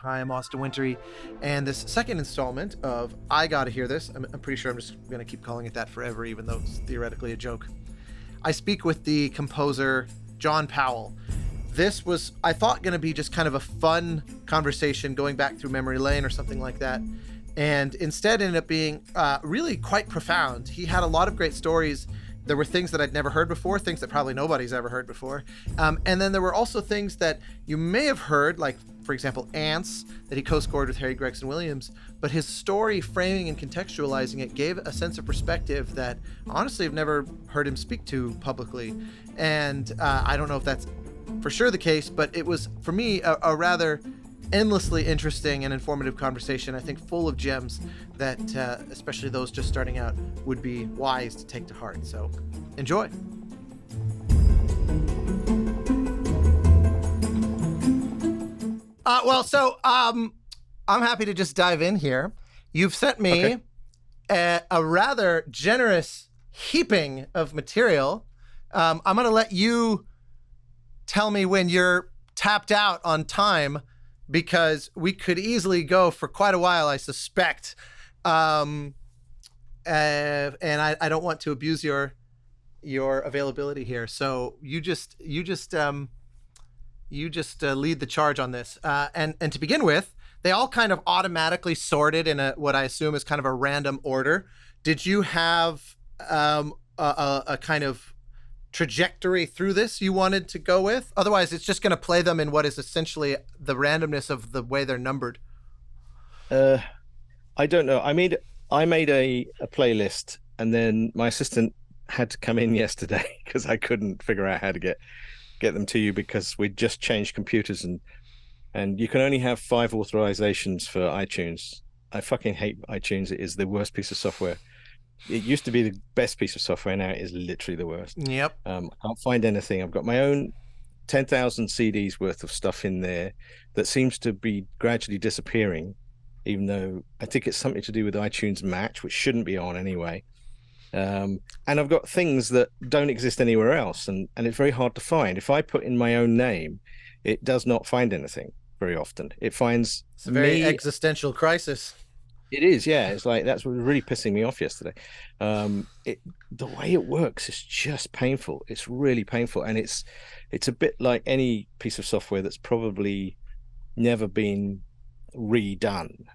Hi, I'm Austin Wintory, and this second installment of I Gotta Hear This, I'm pretty sure I'm just going to keep calling it that forever, even though it's theoretically a joke. I speak with the composer John Powell. This was, I thought, going to be just kind of a fun conversation going back through memory lane or something like that, and instead ended up being really quite profound. He had a lot of great stories. There were things that I'd never heard before, things that probably nobody's ever heard before. And then there were also things that you may have heard, like, for example, Ants, that he co-scored with Harry Gregson Williams. But his story, framing and contextualizing it, gave a sense of perspective that, honestly, I've never heard him speak to publicly. And I don't know if that's for sure the case, but it was, for me, a rather endlessly interesting and informative conversation, I think full of gems that, especially those just starting out, would be wise to take to heart. So enjoy. I'm happy to just dive in here. You've sent me a rather generous heaping of material. I'm going to let you tell me when you're tapped out on time, because we could easily go for quite a while, I suspect. And I don't want to abuse your availability here. So you just lead the charge on this. And to begin with, they all kind of automatically sorted in what I assume is kind of a random order. Did you have a kind of trajectory through this you wanted to go with? Otherwise, it's just going to play them in what is essentially the randomness of the way they're numbered. I don't know. I made a playlist, and then my assistant had to come in yesterday because I couldn't figure out how to get them to you, because we just changed computers, and you can only have 5 authorizations for iTunes. I fucking hate iTunes. It is the worst piece of software. It used to be the best piece of software. Now it is literally the worst. Yep. I can't find anything. I've got my own 10,000 CDs worth of stuff in there that seems to be gradually disappearing, even though I think it's something to do with iTunes Match, which shouldn't be on anyway. And I've got things that don't exist anywhere else, and it's very hard to find. If I put in my own name, it does not find anything very often. It finds it's a very existential crisis. It is, yeah. It's like, that's what was really pissing me off yesterday. The way it works is just painful. It's really painful, and it's a bit like any piece of software that's probably never been redone.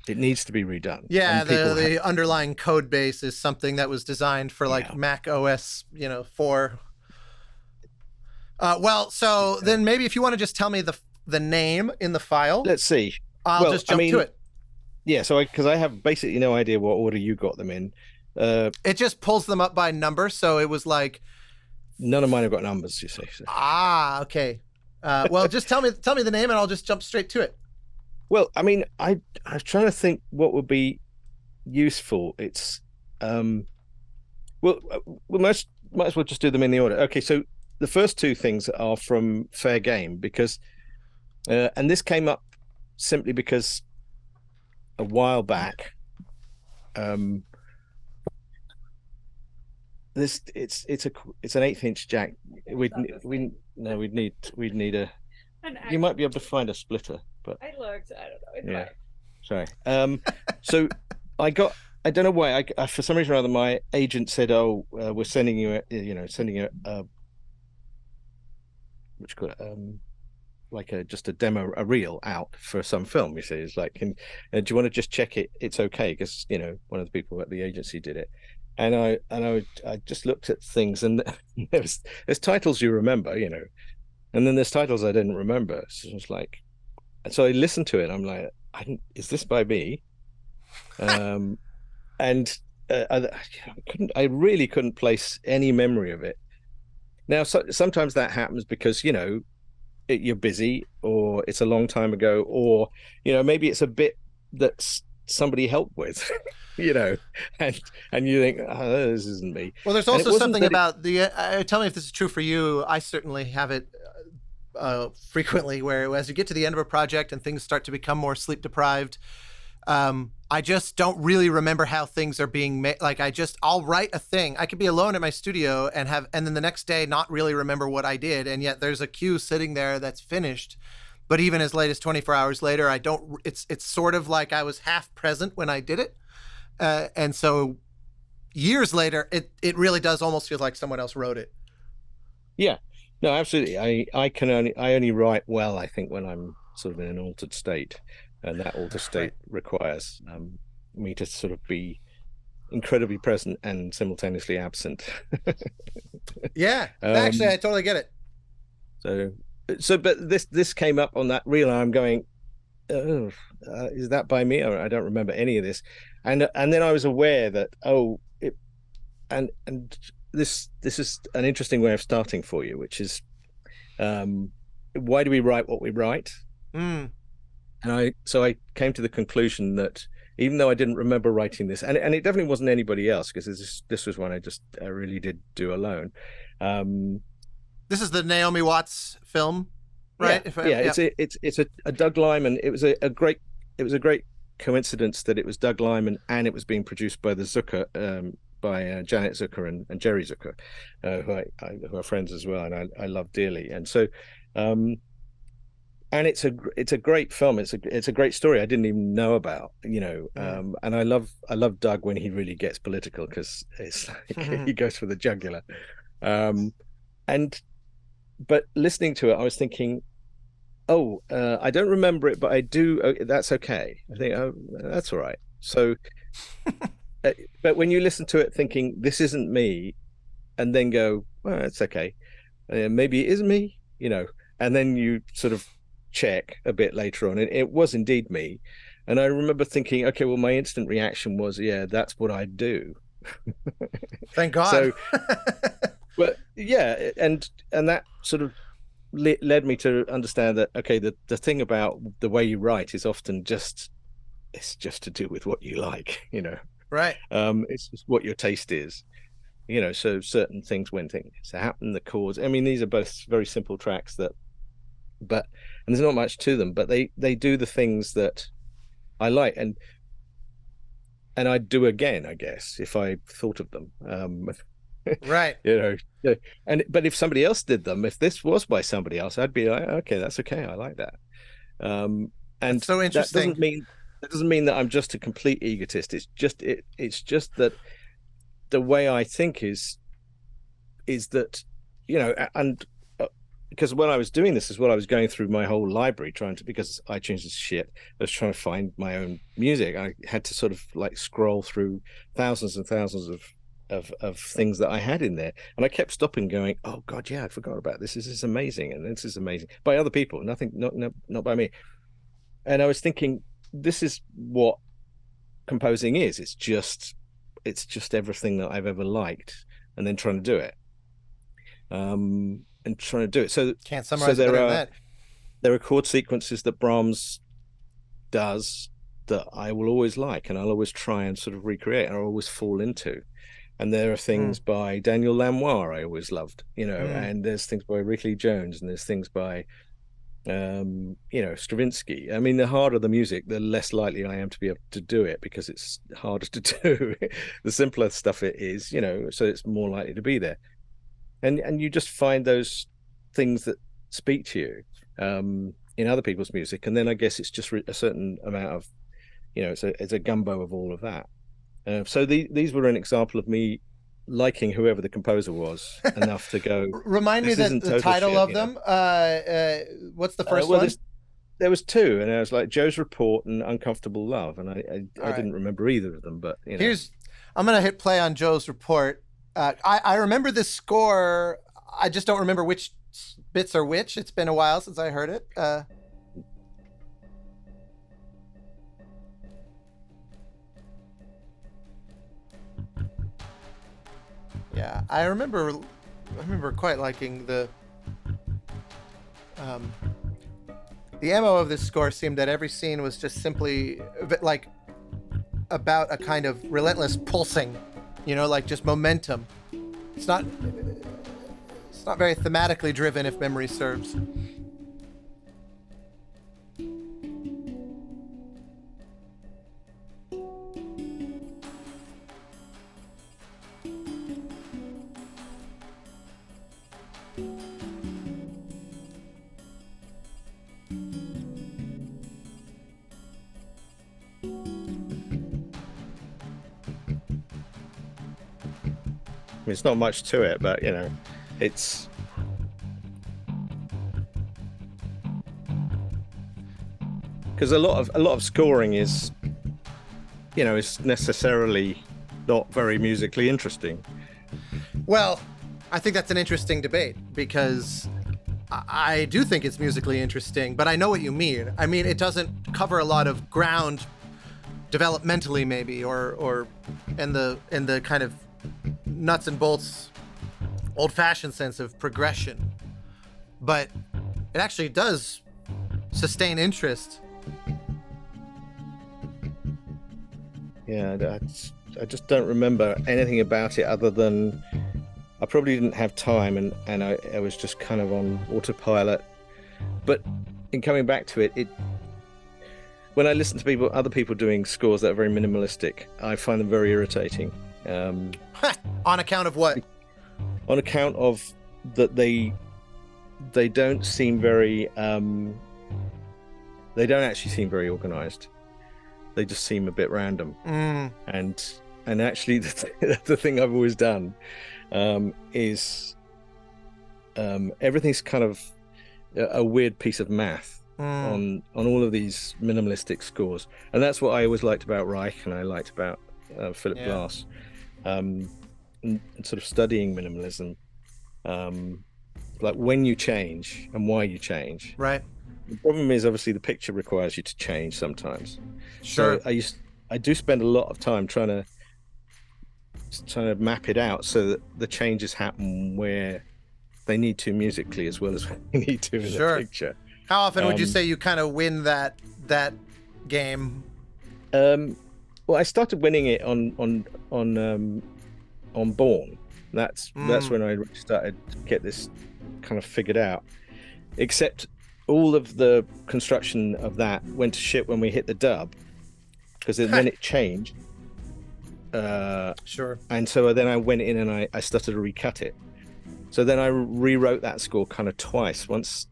It needs to be redone. Yeah, the underlying code base is something that was designed for like Mac OS, 4. Then maybe if you want to just tell me the name in the file. Let's see. I'll just jump to it. Yeah, so because I have basically no idea what order you got them in. It just pulls them up by number, so it was like none of mine have got numbers, you see. So. Okay. Well, just tell me the name, and I'll just jump straight to it. Well, I mean, I was trying to think what would be useful. It's we might as well just do them in the order. Okay, so the first 2 things are from Fair Game, because and this came up simply because a while back, it's an 1/8-inch jack. We'd need a. You might be able to find a splitter, but I looked. I don't know. It's fine. Sorry. So I don't know why. I for some reason or other, my agent said, "Oh, we're sending you a what you call it, like just a demo, a reel out for some film." You see, it's like, do you want to just check it's okay? Because one of the people at the agency did it, and I just looked at things, and there's titles you remember, and then there's titles I didn't remember. So it's like, and so I listened to it. I'm like, is this by me? And I really couldn't place any memory of it. Now, sometimes that happens because you're busy, or it's a long time ago, or maybe it's a bit that somebody helped with, and you think, oh, this isn't me. Well, there's also something about tell me if this is true for you. I certainly have it frequently, where as you get to the end of a project and things start to become more sleep deprived, I just don't really remember how things are being made. Like, I'll write a thing. I could be alone in my studio and then the next day not really remember what I did. And yet there's a cue sitting there that's finished. but even as late as 24 hours later, I don't. It's sort of like I was half present when I did it, and so years later, it really does almost feel like someone else wrote it. Yeah, no, absolutely. I only write well, I think, when I'm sort of in an altered state, and that altered Right. state requires me to sort of be incredibly present and simultaneously absent. Yeah. Actually, um, I totally get it. so, but this came up on that reel, and I'm going, oh, is that by me? Or I don't remember any of this, and then I was aware that and this is an interesting way of starting for you, which is why do we write what we write? Mm. And I came to the conclusion that even though I didn't remember writing this, and it definitely wasn't anybody else, because this was one I really did do alone. Um, This is the Naomi Watts film, yeah, right? yeah, Yeah. it's a Doug Liman. It was a great coincidence that it was Doug Liman and it was being produced by the Zucker by Janet Zucker and Jerry Zucker, who are friends as well, and I love dearly. And so, and it's a great film. It's a great story I didn't even know about, and I love Doug when he really gets political, because it's like he goes for the jugular. And but listening to it, I was thinking, oh, I don't remember it, but I do. That's okay. I think, oh, that's all right. So, but when you listen to it, thinking this isn't me, and then go, well, it's okay. Maybe it is me, and then you sort of check a bit later on, and it was indeed me. And I remember thinking, okay, well, my instant reaction was, yeah, that's what I do. Thank God. So, but yeah, and that sort of led me to understand that, okay, the thing about the way you write is often it's just to do with what you like, Right. It's just what your taste is, so certain things, when things happen, the chords, I mean, these are both very simple tracks and there's not much to them, but they do the things that I like, and I'd do again, I guess, if I thought of them. Right. But if somebody else did them, if this was by somebody else, I'd be like, okay, that's okay, I like that. And That's so interesting. That doesn't mean that I'm just a complete egotist. It's just that the way I think is that, and because when I was doing this as well, I was going through my whole library because iTunes is shit. I was trying to find my own music. I had to sort of like scroll through thousands and thousands of things that I had in there, and I kept stopping, going, "Oh God, yeah, I forgot about this. This is amazing, and this is amazing by other people. Nothing, not by me." And I was thinking, this is what composing is. It's just everything that I've ever liked, and then trying to do it. And trying to do it. So can't summarize it better than that. There are chord sequences that Brahms does that I will always like, and I'll always try and sort of recreate, and I'll always fall into. And there are things by Daniel Lanois I always loved, and there's things by Rick Lee Jones, and there's things by Stravinsky. I mean, the harder the music, the less likely I am to be able to do it, because it's harder to do. The simpler stuff it is, so it's more likely to be there. And you just find those things that speak to you in other people's music, and then I guess it's just a certain amount of, it's a gumbo of all of that. So these were an example of me liking whoever the composer was enough to go. Remind me the title of them. What's the first one? There was two, and I was like Joe's Report and Uncomfortable Love, and I didn't remember either of them. But I'm gonna hit play on Joe's Report. I remember this score. I just don't remember which bits are which. It's been a while since I heard it. Yeah, I remember quite liking the MO of this score. Seemed that every scene was just simply like about a kind of relentless pulsing, like just momentum. It's not very thematically driven, if memory serves. It's not much to it, but it's because a lot of scoring is is necessarily not very musically interesting. Well, I think that's an interesting debate, because I do think it's musically interesting, but I know what you mean. I mean, it doesn't cover a lot of ground developmentally, maybe, or in the kind of nuts and bolts, old-fashioned sense of progression. But it actually does sustain interest. Yeah, I just don't remember anything about it other than I probably didn't have time, and I was just kind of on autopilot. But in coming back to it, when I listen to other people doing scores that are very minimalistic, I find them very irritating. On account of what? On account of that they don't seem very they don't actually seem very organized. They just seem a bit random. And actually the thing I've always done is everything's kind of a weird piece of math on all of these minimalistic scores, and that's what I always liked about Reich, and I liked about Philip Glass, and sort of studying minimalism, like when you change and why you change. Right. The problem is obviously the picture requires you to change sometimes. Sure. So I do spend a lot of time trying to map it out so that the changes happen where they need to musically as well as they need to in the picture. How often would you say you kind of win that game? Well, I started winning it on Born. That's when I started to get this kind of figured out. Except all of the construction of that went to shit when we hit the dub, because then it changed. Sure. And so then I went in and I started to recut it. So then I rewrote that score kind of twice, once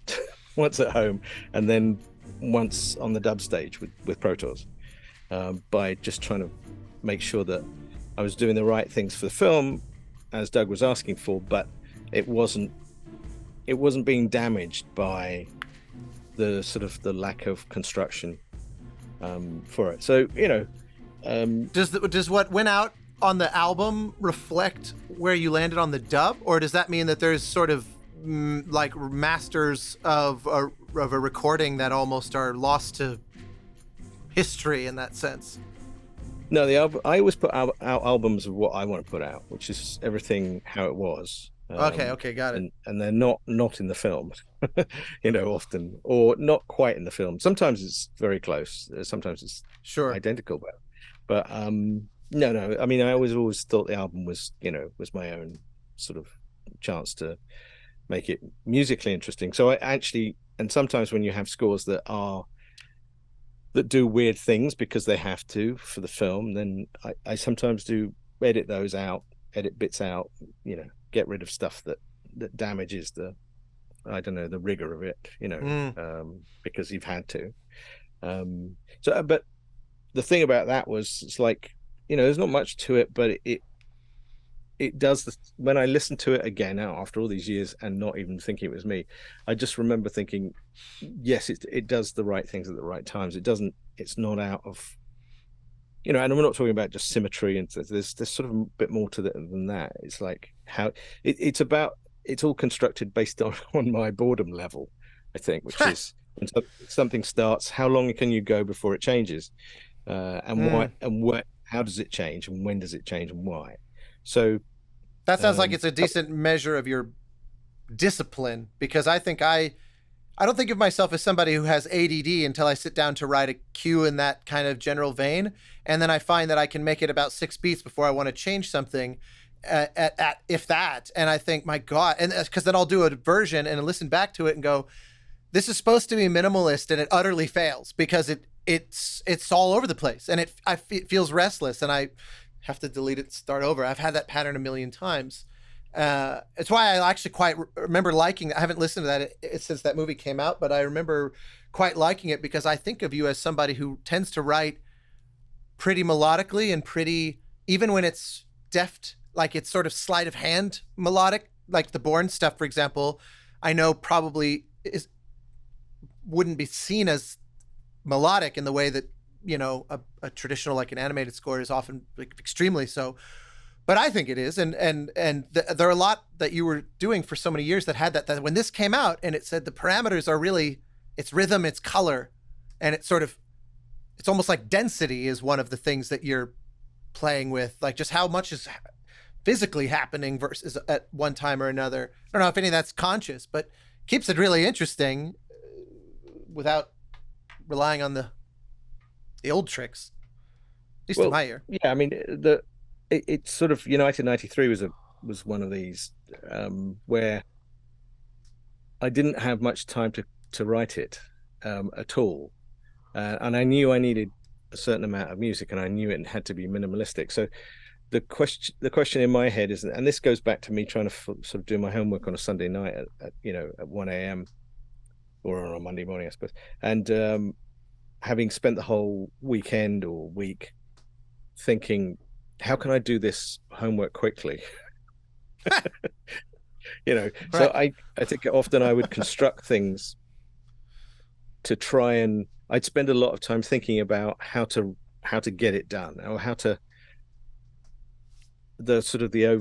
at home and then once on the dub stage with Pro Tools, by just trying to make sure that I was doing the right things for the film, as Doug was asking for, but it wasn't being damaged by the sort of the lack of construction for it. So does what went out on the album reflect where you landed on the dub, or does that mean that there's sort of like masters of a recording that almost are lost to history in that sense? No, the album, I always put out albums of what I want to put out, which is everything how it was. Okay, got it. And they're not in the film, often, or not quite in the film. Sometimes it's very close. Sometimes it's identical, but no. I mean, I always thought the album was my own sort of chance to make it musically interesting. So I actually, and sometimes when you have scores that do weird things because they have to for the film, then I sometimes do edit those out, edit bits out, get rid of stuff that damages the rigor of it, because you've had to. But the thing about that was, it's like, there's not much to it, but it does when I listen to it again now after all these years and not even thinking it was me, I just remember thinking, yes, it does the right things at the right times. It's not out of, and I'm not talking about just symmetry, and there's sort of a bit more to than that. It's like how it's all constructed based on my boredom level, I think, which is when something starts, how long can you go before it changes, and why, and what, how does it change, and when does it change, and why? So that sounds like it's a decent measure of your discipline, because I think I don't think of myself as somebody who has ADD until I sit down to write a cue in that kind of general vein, and then I find that I can make it about 6 beats before I want to change something, at if that, and I think, my God, and because then I'll do a version and listen back to it and go, this is supposed to be minimalist, and it utterly fails because it's all over the place, and it feels restless, and I have to delete it, start over. I've had that pattern a million times. It's why I actually quite remember liking it. I haven't listened to that since that movie came out, but I remember quite liking it because I think of you as somebody who tends to write pretty melodically and pretty, even when it's deft, like it's sort of sleight of hand melodic, like the Bourne stuff, for example, I know probably wouldn't be seen as melodic in the way that, you know, a traditional, like an animated score is often, like, extremely so. But I think it is, and there are a lot that you were doing for so many years that had that when this came out and it said the parameters are really, it's rhythm, it's color, and it's sort of, it's almost like density is one of the things that you're playing with, like just how much is physically happening versus at one time or another. I don't know if any of that's conscious, but keeps it really interesting without relying on the old tricks, at least in my ear. Yeah, I mean, it's sort of United 93 was one of these where I didn't have much time to write it at all, and I knew I needed a certain amount of music, and I knew it had to be minimalistic. So the question in my head is, and this goes back to me trying to sort of do my homework on a Sunday night at 1 a.m. or on a Monday morning, I suppose, and having spent the whole weekend or week thinking, how can I do this homework quickly? Right. So I think often I would construct things to try, and I'd spend a lot of time thinking about how to get it done, or how to the sort of the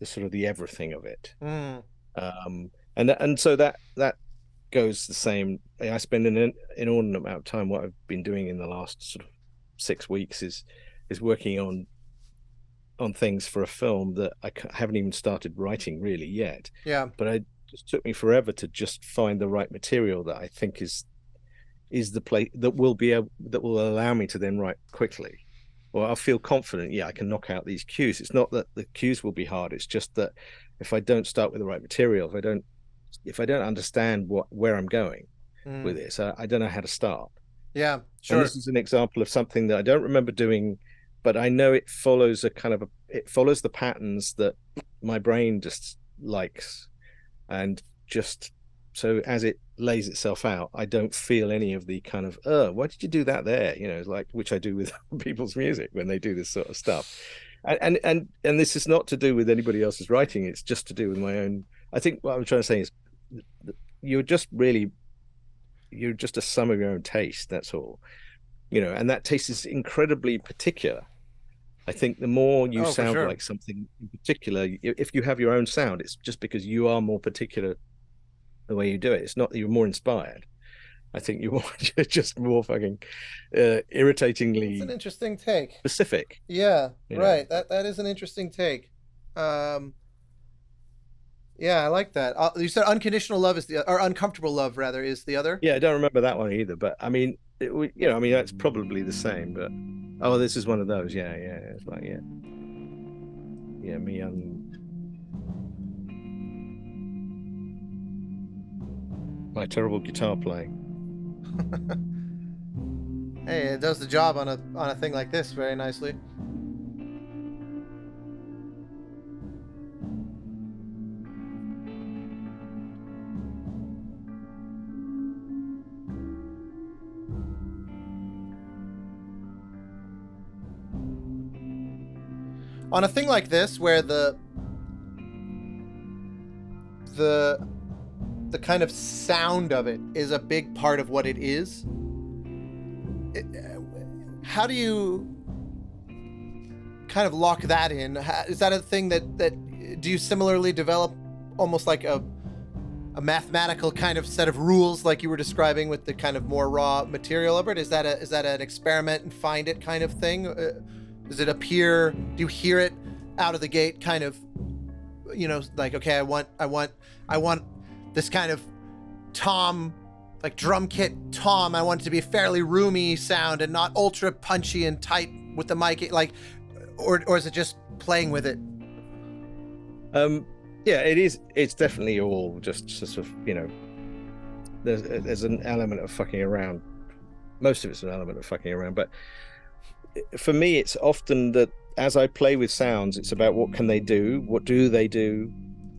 sort of the everything of it. And so that goes the same. I spend an inordinate amount of time. What I've been doing in the last sort of 6 weeks is working on things for a film that I haven't even started writing really yet. Yeah. But it just took me forever to just find the right material that I think is the place that will allow me to then write quickly. Or I'll feel confident, I can knock out these cues. It's not that the cues will be hard. It's just that if I don't start with the right material, if I don't understand where I'm going with this, I don't know how to start. Yeah, sure. And this is an example of something that I don't remember doing, but I know it follows it follows the patterns that my brain just likes, and just so as it lays itself out, I don't feel any of the kind of, why did you do that there? Like, which I do with people's music when they do this sort of stuff. And this is not to do with anybody else's writing. It's just to do with my own. I think what I'm trying to say is you're just a sum of your own taste. That's all, and that taste is incredibly particular. I think the more you sound like something in particular, if you have your own sound, it's just because you are more particular the way you do it. It's not that you're more inspired. I think you're just more fucking irritatingly. It's an interesting take. Specific. Yeah, right. That is an interesting take. Yeah, I like that. You said unconditional love or uncomfortable love rather is the other. Yeah, I don't remember that one either, but I mean, that's probably the same. But this is one of those. Yeah, it's like me my terrible guitar playing. Hey, it does the job on a thing like this very nicely. On a thing like this, where the kind of sound of it is a big part of what it is, how do you kind of lock that in? Is that a thing that do you similarly develop almost like a mathematical kind of set of rules, like you were describing with the kind of more raw material of it? Is that an experiment and find it kind of thing? Does it appear? Do you hear it out of the gate? Kind of, like, okay, I want this kind of tom, like drum kit tom. I want it to be a fairly roomy sound and not ultra punchy and tight with the mic. Like, or is it just playing with it? Yeah, it is. It's definitely all just sort of, there's an element of fucking around. Most of it's an element of fucking around, but for me, it's often that as I play with sounds, it's about what can they do, what do they do.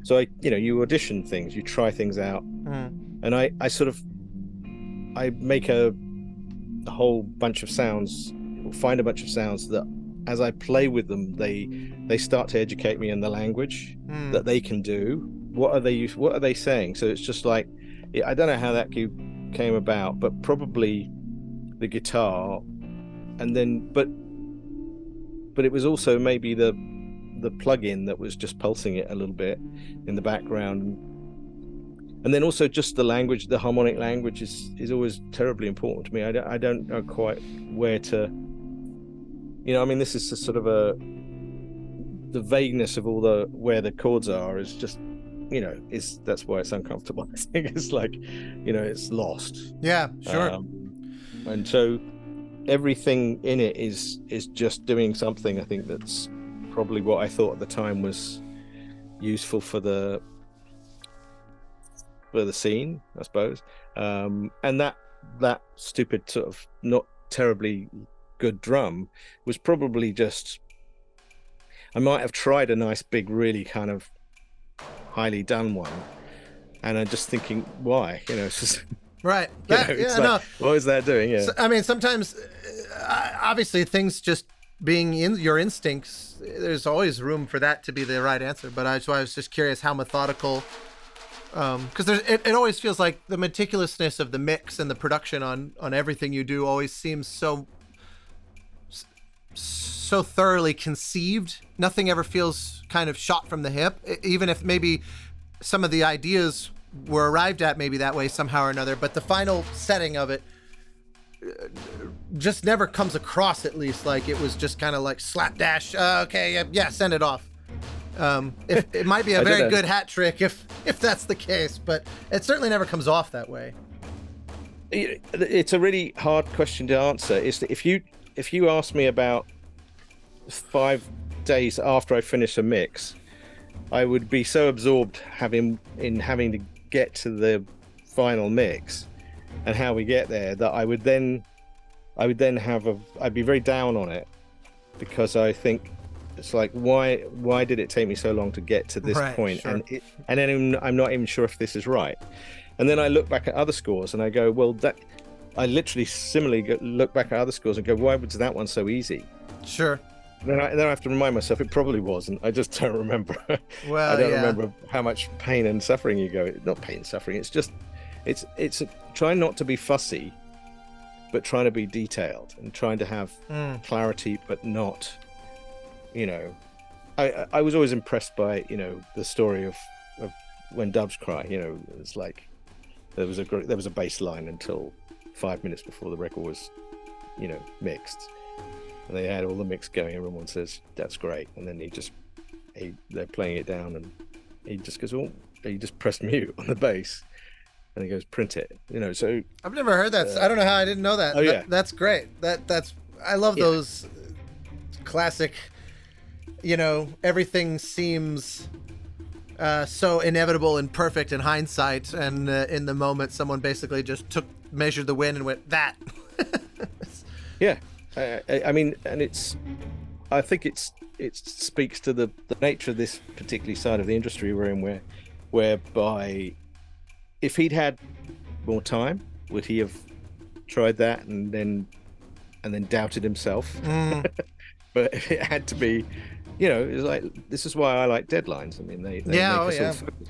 So you audition things, you try things out, and I make a whole bunch of sounds, or find a bunch of sounds that as I play with them, they start to educate me in the language that they can do. What are they saying? So it's just like, I don't know how that came about, but probably the guitar, and then but it was also maybe the plug-in that was just pulsing it a little bit in the background. And then also just the language, the harmonic language is always terribly important to me. I don't know quite where to, I mean, this is a sort of the vagueness of all where the chords are is just, that's why it's uncomfortable. I think it's like, it's lost. Yeah, sure. And so everything in it is just doing something, I think, that's probably what I thought at the time was useful for the scene, I suppose. And that stupid sort of not terribly good drum was probably just, I might have tried a nice big really kind of highly done one, and I'm just thinking, why? It's just right. What is that doing? Yeah. So, I mean, sometimes obviously things just being in your instincts, there's always room for that to be the right answer, but I was just curious how methodical, because it always feels like the meticulousness of the mix and the production on everything you do always seems so thoroughly conceived. Nothing ever feels kind of shot from the hip, even if maybe some of the ideas were arrived at maybe that way somehow or another, but the final setting of it just never comes across, at least, like it was just kind of like slapdash, okay, yeah, send it off. If it might be a very good hat trick if that's the case, but it certainly never comes off that way. It's a really hard question to answer. Is that if you ask me about 5 days after I finish a mix, I would be so absorbed having to get to the final mix and how we get there that I'd be very down on it, because I think it's like, why did it take me so long to get to this point? Sure. And then I'm not even sure if this is right. And then I look back at other scores and I go, well, I literally similarly look back at other scores and go, why was that one so easy? Sure. Then I have to remind myself it probably wasn't. I just don't remember. Well, I don't remember how much pain and suffering you go. Not pain and suffering. It's just, it's trying not to be fussy, but trying to be detailed and trying to have clarity, but not, I was always impressed by, the story of When Doves Cry. It's like there was a bass line until 5 minutes before the record was, mixed. And they had all the mix going. Everyone says, that's great. And then they're playing it down and he just goes, oh, he just pressed mute on the bass. And he goes, print it. So I've never heard that. I don't know how I didn't know that. Oh, yeah. That's great. I love those classic, everything seems so inevitable and perfect in hindsight. And in the moment, someone basically just measured the wind and went, that. Yeah. I mean, and I think it speaks to the nature of this particular side of the industry we're in, whereby if he'd had more time, would he have tried that and then doubted himself? But it had to be, it's like, this is why I like deadlines. I mean, they make us all focus.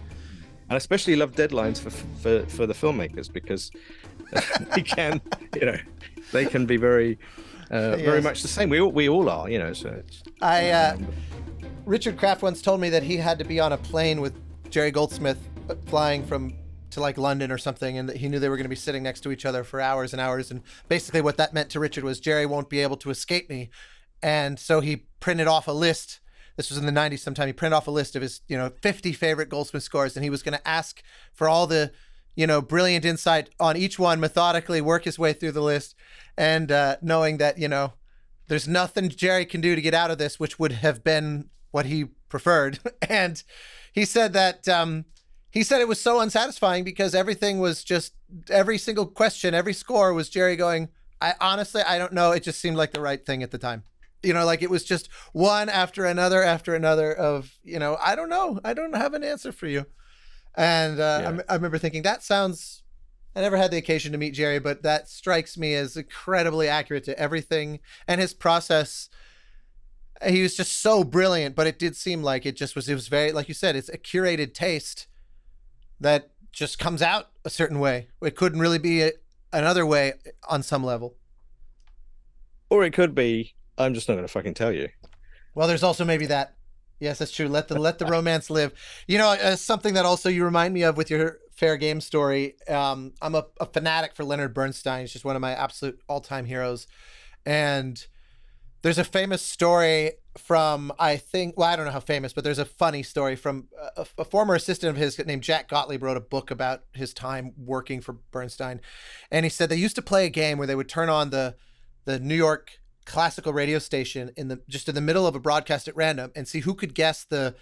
And I especially love deadlines for the filmmakers, because they can, they can be very much the same. We all are, so. Richard Kraft once told me that he had to be on a plane with Jerry Goldsmith flying to like London or something, and that he knew they were going to be sitting next to each other for hours and hours. And basically what that meant to Richard was, Jerry won't be able to escape me. And so he printed off a list. This was in the 90s sometime. He printed off a list of his, 50 favorite Goldsmith scores, and he was going to ask for all the, brilliant insight on each one, methodically work his way through the list, and knowing that, there's nothing Jerry can do to get out of this, which would have been what he preferred. And he said that it was so unsatisfying because everything was just, every single question, every score was Jerry going, I don't know. It just seemed like the right thing at the time. Like it was just one after another of, I don't know. I don't have an answer for you. And I remember thinking, I never had the occasion to meet Jerry, but that strikes me as incredibly accurate to everything. And his process he was just so brilliant, but it did seem like it was very, like you said, it's a curated taste that just comes out a certain way. It couldn't really be another way on some level. Or it could be, I'm just not going to fucking tell you. Well, there's also maybe that. Yes, that's true. Let the romance live. You know, something that also you remind me of with your Fair Game story. I'm a fanatic for Leonard Bernstein. He's just one of my absolute all-time heroes. And there's a famous story from, I think, well, I don't know how famous, but there's a funny story from a former assistant of his named Jack Gottlieb wrote a book about his time working for Bernstein. And he said they used to play a game where they would turn on the New York classical radio station in the middle of a broadcast at random and see who could guess the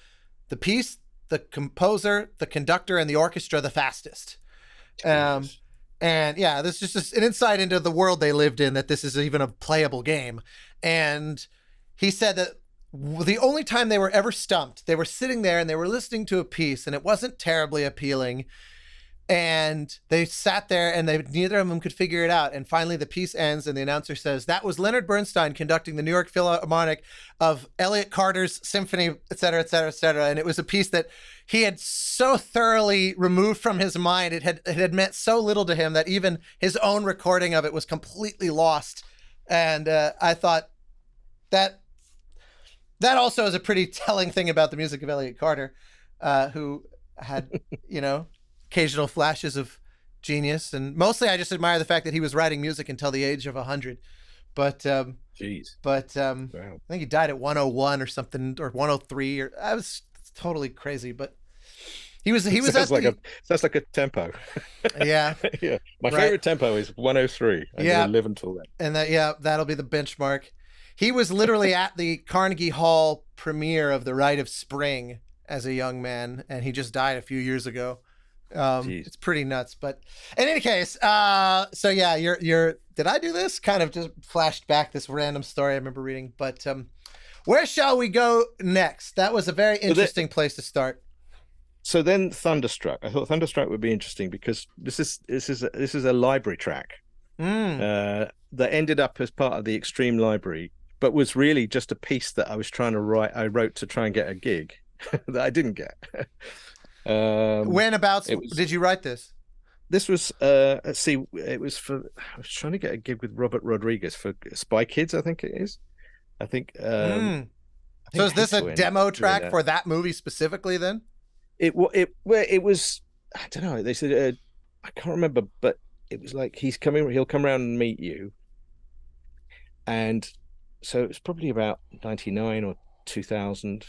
piece, the composer, the conductor, and the orchestra the fastest. And yeah, this is just an insight into the world they lived in, that this is even a playable game. And he said that the only time they were ever stumped, they were sitting there and they were listening to a piece and it wasn't terribly appealing. And they sat there and neither of them could figure it out. And finally the piece ends and the announcer says, that was Leonard Bernstein conducting the New York Philharmonic of Elliott Carter's Symphony, et cetera, et cetera, et cetera. And it was a piece that he had so thoroughly removed from his mind. It had meant so little to him that even his own recording of it was completely lost. And I thought that also is a pretty telling thing about the music of Elliott Carter, who had, you know, occasional flashes of genius, and mostly I just admire the fact that he was writing music until the age of 100. But wow. I think he died at 101 or something, or 103, or I was totally crazy. But he was sounds like a tempo. Yeah. Yeah. My favorite tempo is 103. Yeah. Live until then. And that'll be the benchmark. He was literally at the Carnegie Hall premiere of The Rite of Spring as a young man, and he just died a few years ago. It's pretty nuts. But in any case, so yeah, you're did I do this? Kind of just flashed back this random story I remember reading. But where shall we go next? That was a very interesting place to start. So then Thunderstruck. I thought Thunderstruck would be interesting because this is a library track that ended up as part of the Extreme Library, but was really just a piece that I was trying to write. I wrote to try and get a gig that I didn't get. Whenabouts did you write this? This was let's see, it was for, I was trying to get a gig with Robert Rodriguez for Spy Kids, I think it is. I think so is this a demo track for that movie specifically then? It was, I don't know, they said I can't remember, but it was like he'll come around and meet you. And so it was probably about 99 or 2000,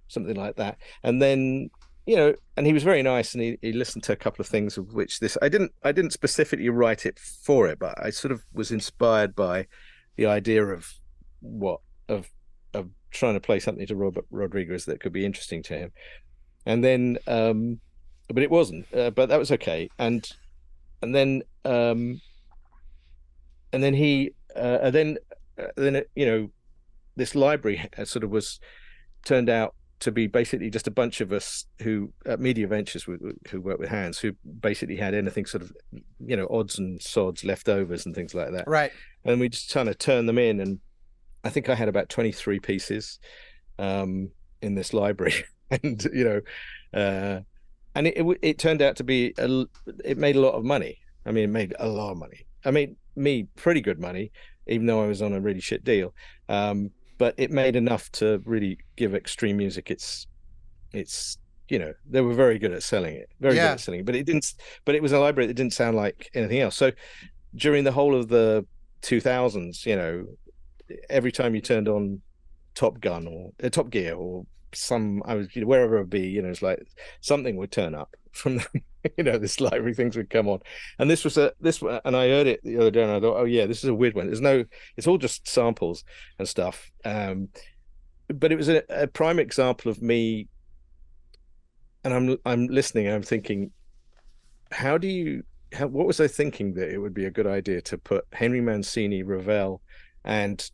something like that. And then, you know, and he was very nice, and he listened to a couple of things, of which I didn't specifically write it for it, but I sort of was inspired by the idea of trying to play something to Robert Rodriguez that could be interesting to him. And then but it wasn't, but that was okay. And then he you know, this library sort of turned out to be basically just a bunch of us who at Media Ventures who work with hands, who basically had anything sort of, you know, odds and sods, leftovers and things like that. Right. And we just kind of turned them in, and I think I had about 23 pieces in this library. And, you know, and it turned out to be, it made a lot of money. I mean, it made a lot of money. I made me pretty good money, even though I was on a really shit deal. But it made enough to really give Extreme Music its, you know, they were very good at selling it, good at selling it, but it was a library that didn't sound like anything else. So during the whole of the 2000s, you know, every time you turned on Top Gun or Top Gear or wherever it would be, you know, it's like something would turn up from you know, this library, things would come on. And and I heard it the other day and I thought, oh yeah, this is a weird one. It's all just samples and stuff. But it was a prime example of me, and I'm listening and I'm thinking, what was I thinking that it would be a good idea to put Henry Mancini, Ravel, and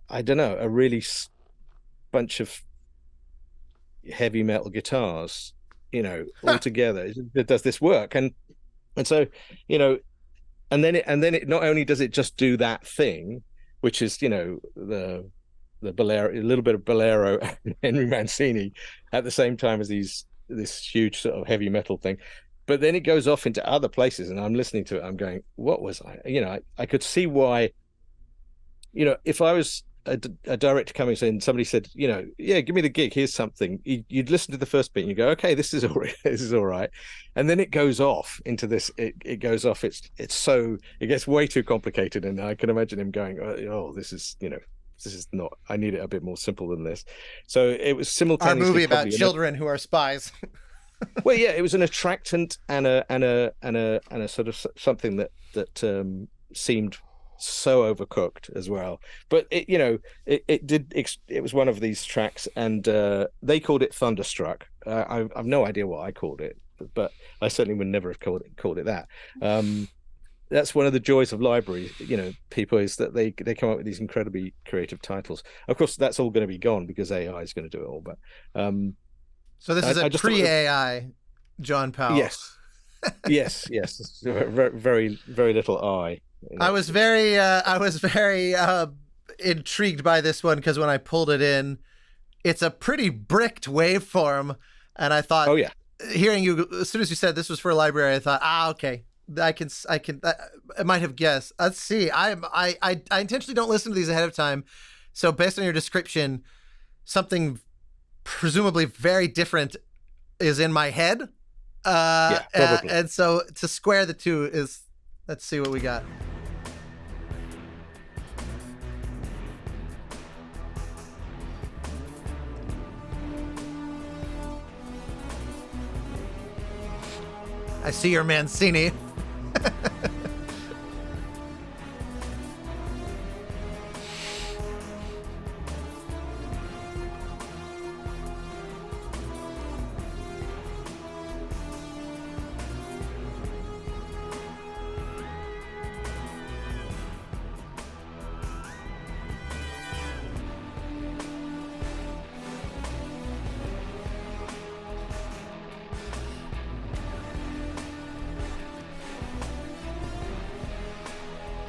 I don't know, a really bunch of heavy metal guitars, you know, all together. It does this work, and so, you know, and then it not only does it just do that thing, which is, you know, the bolero, a little bit of bolero and Henry Mancini at the same time as this huge sort of heavy metal thing. But then it goes off into other places, and I'm listening to it. I'm going, what was I? I could see why. If I was a director coming in, somebody said, yeah, give me the gig. Here's something. You'd listen to the first bit, and you go, okay, this is all right. This is all right. And then it goes off into this. It goes off. It gets way too complicated, and I can imagine him going, oh, this is not. I need it a bit more simple than this. So it was simultaneously our movie about children who are spies. Well, yeah, it was an attractant and a sort of something that seemed so overcooked as well. But it was one of these tracks, and they called it Thunderstruck. I've no idea what I called it, but I certainly would never have called it that. That's one of the joys of library, people, is that they come up with these incredibly creative titles. Of course, that's all going to be gone because AI is going to do it all. But so this is a pre-AI John Powell. Yes, yes. Very, very, very little I. I was very intrigued by this one because when I pulled it in, it's a pretty bricked waveform, and I thought, oh yeah, hearing you as soon as you said this was for a library, I thought, okay, I might have guessed. Let's see. I intentionally don't listen to these ahead of time, so based on your description, something presumably very different is in my head. Yeah, probably. And so to square the two is, let's see what we got. I see your Mancini.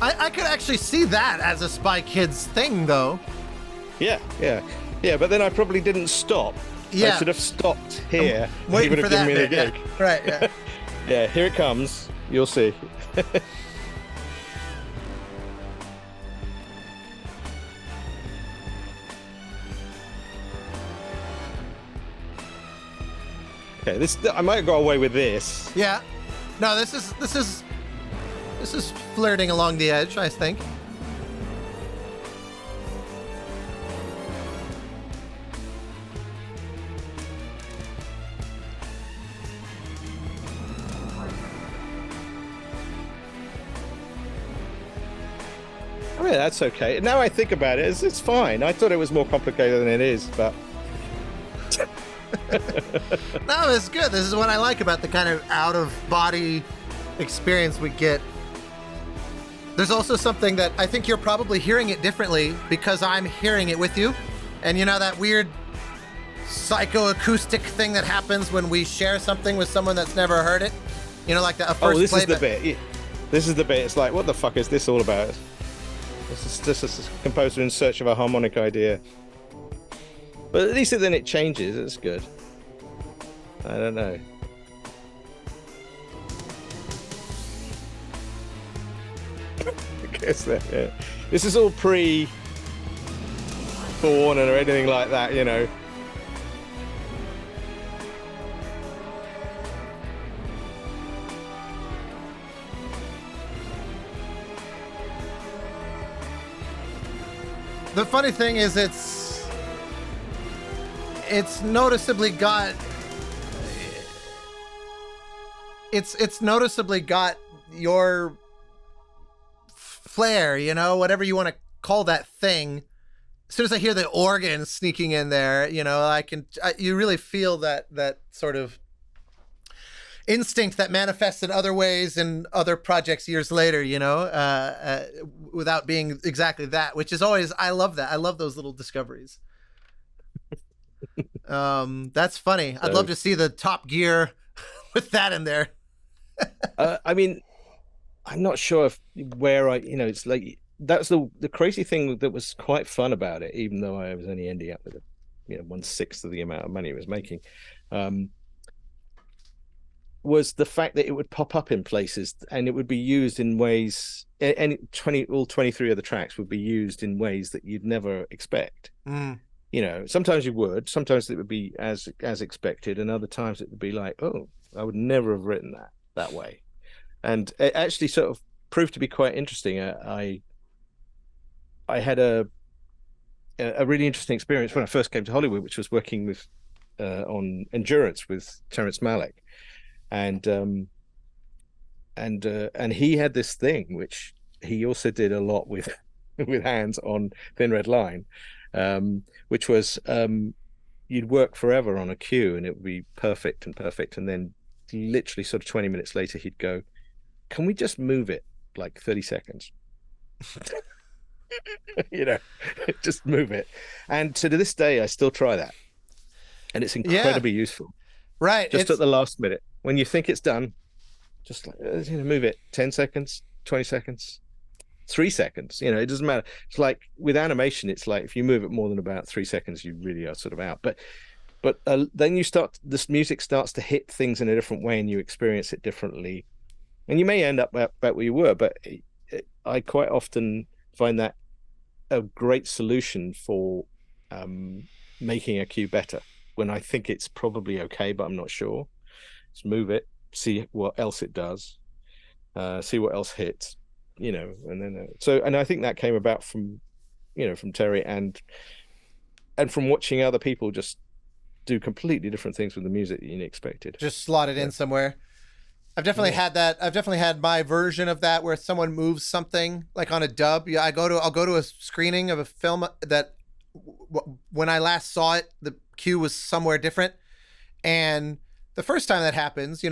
I could actually see that as a Spy Kids thing, though. Yeah. But then I probably didn't stop. Yeah. I should have stopped here. Waiting for that bit. Gig. Yeah. Right. Yeah. Yeah. Here it comes. You'll see. Okay. I might go away with this. Yeah. No, this is flirting along the edge, I think. I mean, that's okay. Now I think about it, it's fine. I thought it was more complicated than it is, but... No, it's good. This is what I like about the kind of out-of-body experience we get. There's also something that I think you're probably hearing it differently because I'm hearing it with you. And you know that weird psychoacoustic thing that happens when we share something with someone that's never heard it? You know, like the first this is the playback. bit. This is the bit. It's like, what the fuck is this all about? This is a composer in search of a harmonic idea. But at least then it changes. It's good. I don't know. I guess that, yeah. This is all pre-born or anything like that, you know. The funny thing is it's noticeably got it's noticeably got your flair, you know, whatever you want to call that thing. As soon as I hear the organ sneaking in there, you know, you really feel that sort of instinct that manifests in other ways in other projects years later, you know, without being exactly that, which is always, I love that. I love those little discoveries. That's funny. I'd love to see the Top Gear with that in there. I mean, I'm not sure where it's like that's the crazy thing that was quite fun about it, even though I was only ending up with a, 1/6 of the amount of money it was making, was the fact that it would pop up in places and it would be used in ways, and all 23 of the tracks would be used in ways that you'd never expect. Sometimes you would, sometimes it would be as expected, and other times it would be like, oh, I would never have written that way. And it actually sort of proved to be quite interesting. I had a really interesting experience when I first came to Hollywood, which was working with on Endurance with Terrence Malick, and he had this thing which he also did a lot with with Hands on Thin Red Line, which was you'd work forever on a cue and it would be perfect, and then literally sort of 20 minutes later he'd go, can we just move it like 30 seconds? Just move it. And to this day I still try that, and it's incredibly useful. Right. Just at the last minute when you think it's done, just like move it 10 seconds, 20 seconds, 3 seconds. It doesn't matter. It's like with animation, it's like if you move it more than about 3 seconds, you really are sort of out. But then this music starts to hit things in a different way, and you experience it differently, and you may end up back where you were. But I quite often find that a great solution for making a cue better when I think it's probably okay, but I'm not sure. Just move it, see what else it does, see what else hits, and then and I think that came about from Terry and from watching other people just do completely different things with the music that you expected. Just slot it in somewhere. I've definitely had that. I've definitely had my version of that where someone moves something like on a dub. Yeah, I'll go to a screening of a film that when I last saw it, the cue was somewhere different. And the first time that happens,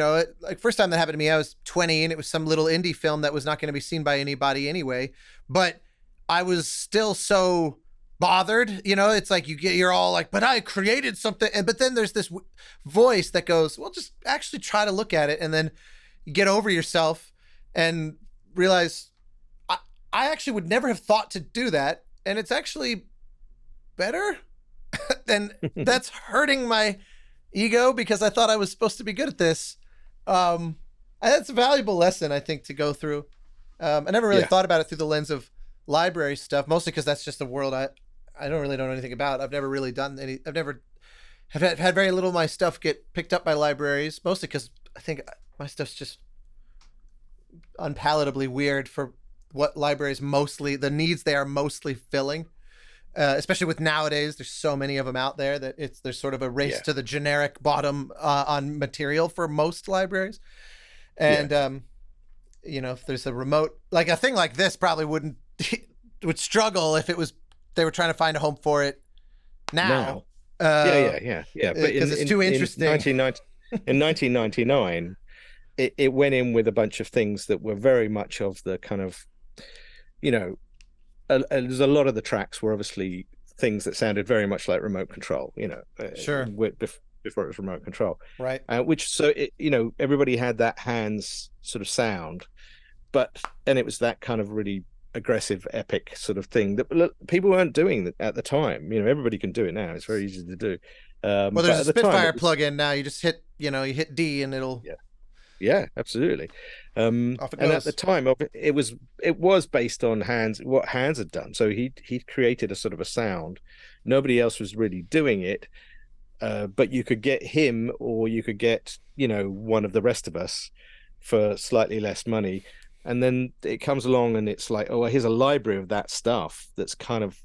first time that happened to me, I was 20 and it was some little indie film that was not going to be seen by anybody anyway. But I was still so bothered, it's like you're all like, but I created something. But then there's this voice that goes, well, just actually try to look at it. And then you get over yourself and realize I actually would never have thought to do that. And it's actually better. And that's hurting my ego because I thought I was supposed to be good at this. That's a valuable lesson, I think, to go through. I never really thought about it through the lens of library stuff, mostly because that's just a world I don't really know anything about. I've never really done any. I've never have had very little of my stuff get picked up by libraries, mostly because I think my stuff's just unpalatably weird for what libraries the needs they are mostly filling. Especially with nowadays, there's so many of them out there that there's sort of a race to the generic bottom on material for most libraries. And if there's a remote, like a thing like this probably would struggle if they were trying to find a home for it now. Yeah. But because it's too interesting. In 1999, it went in with a bunch of things that were very much of the kind of, there's a lot of the tracks were obviously things that sounded very much like remote control, sure, before it was remote control, right? Everybody had that Hands sort of sound, and it was that kind of really aggressive, epic sort of thing that people weren't doing at the time. Everybody can do it now; it's very easy to do. Well, there's a Spitfire plugin now. You just hit, you hit D and it'll. Yeah, absolutely. And at the time, it was based on what Hands had done. So he created a sort of a sound. Nobody else was really doing it, but you could get him, or you could get one of the rest of us for slightly less money. And then it comes along, and it's like, oh, here's a library of that stuff that's kind of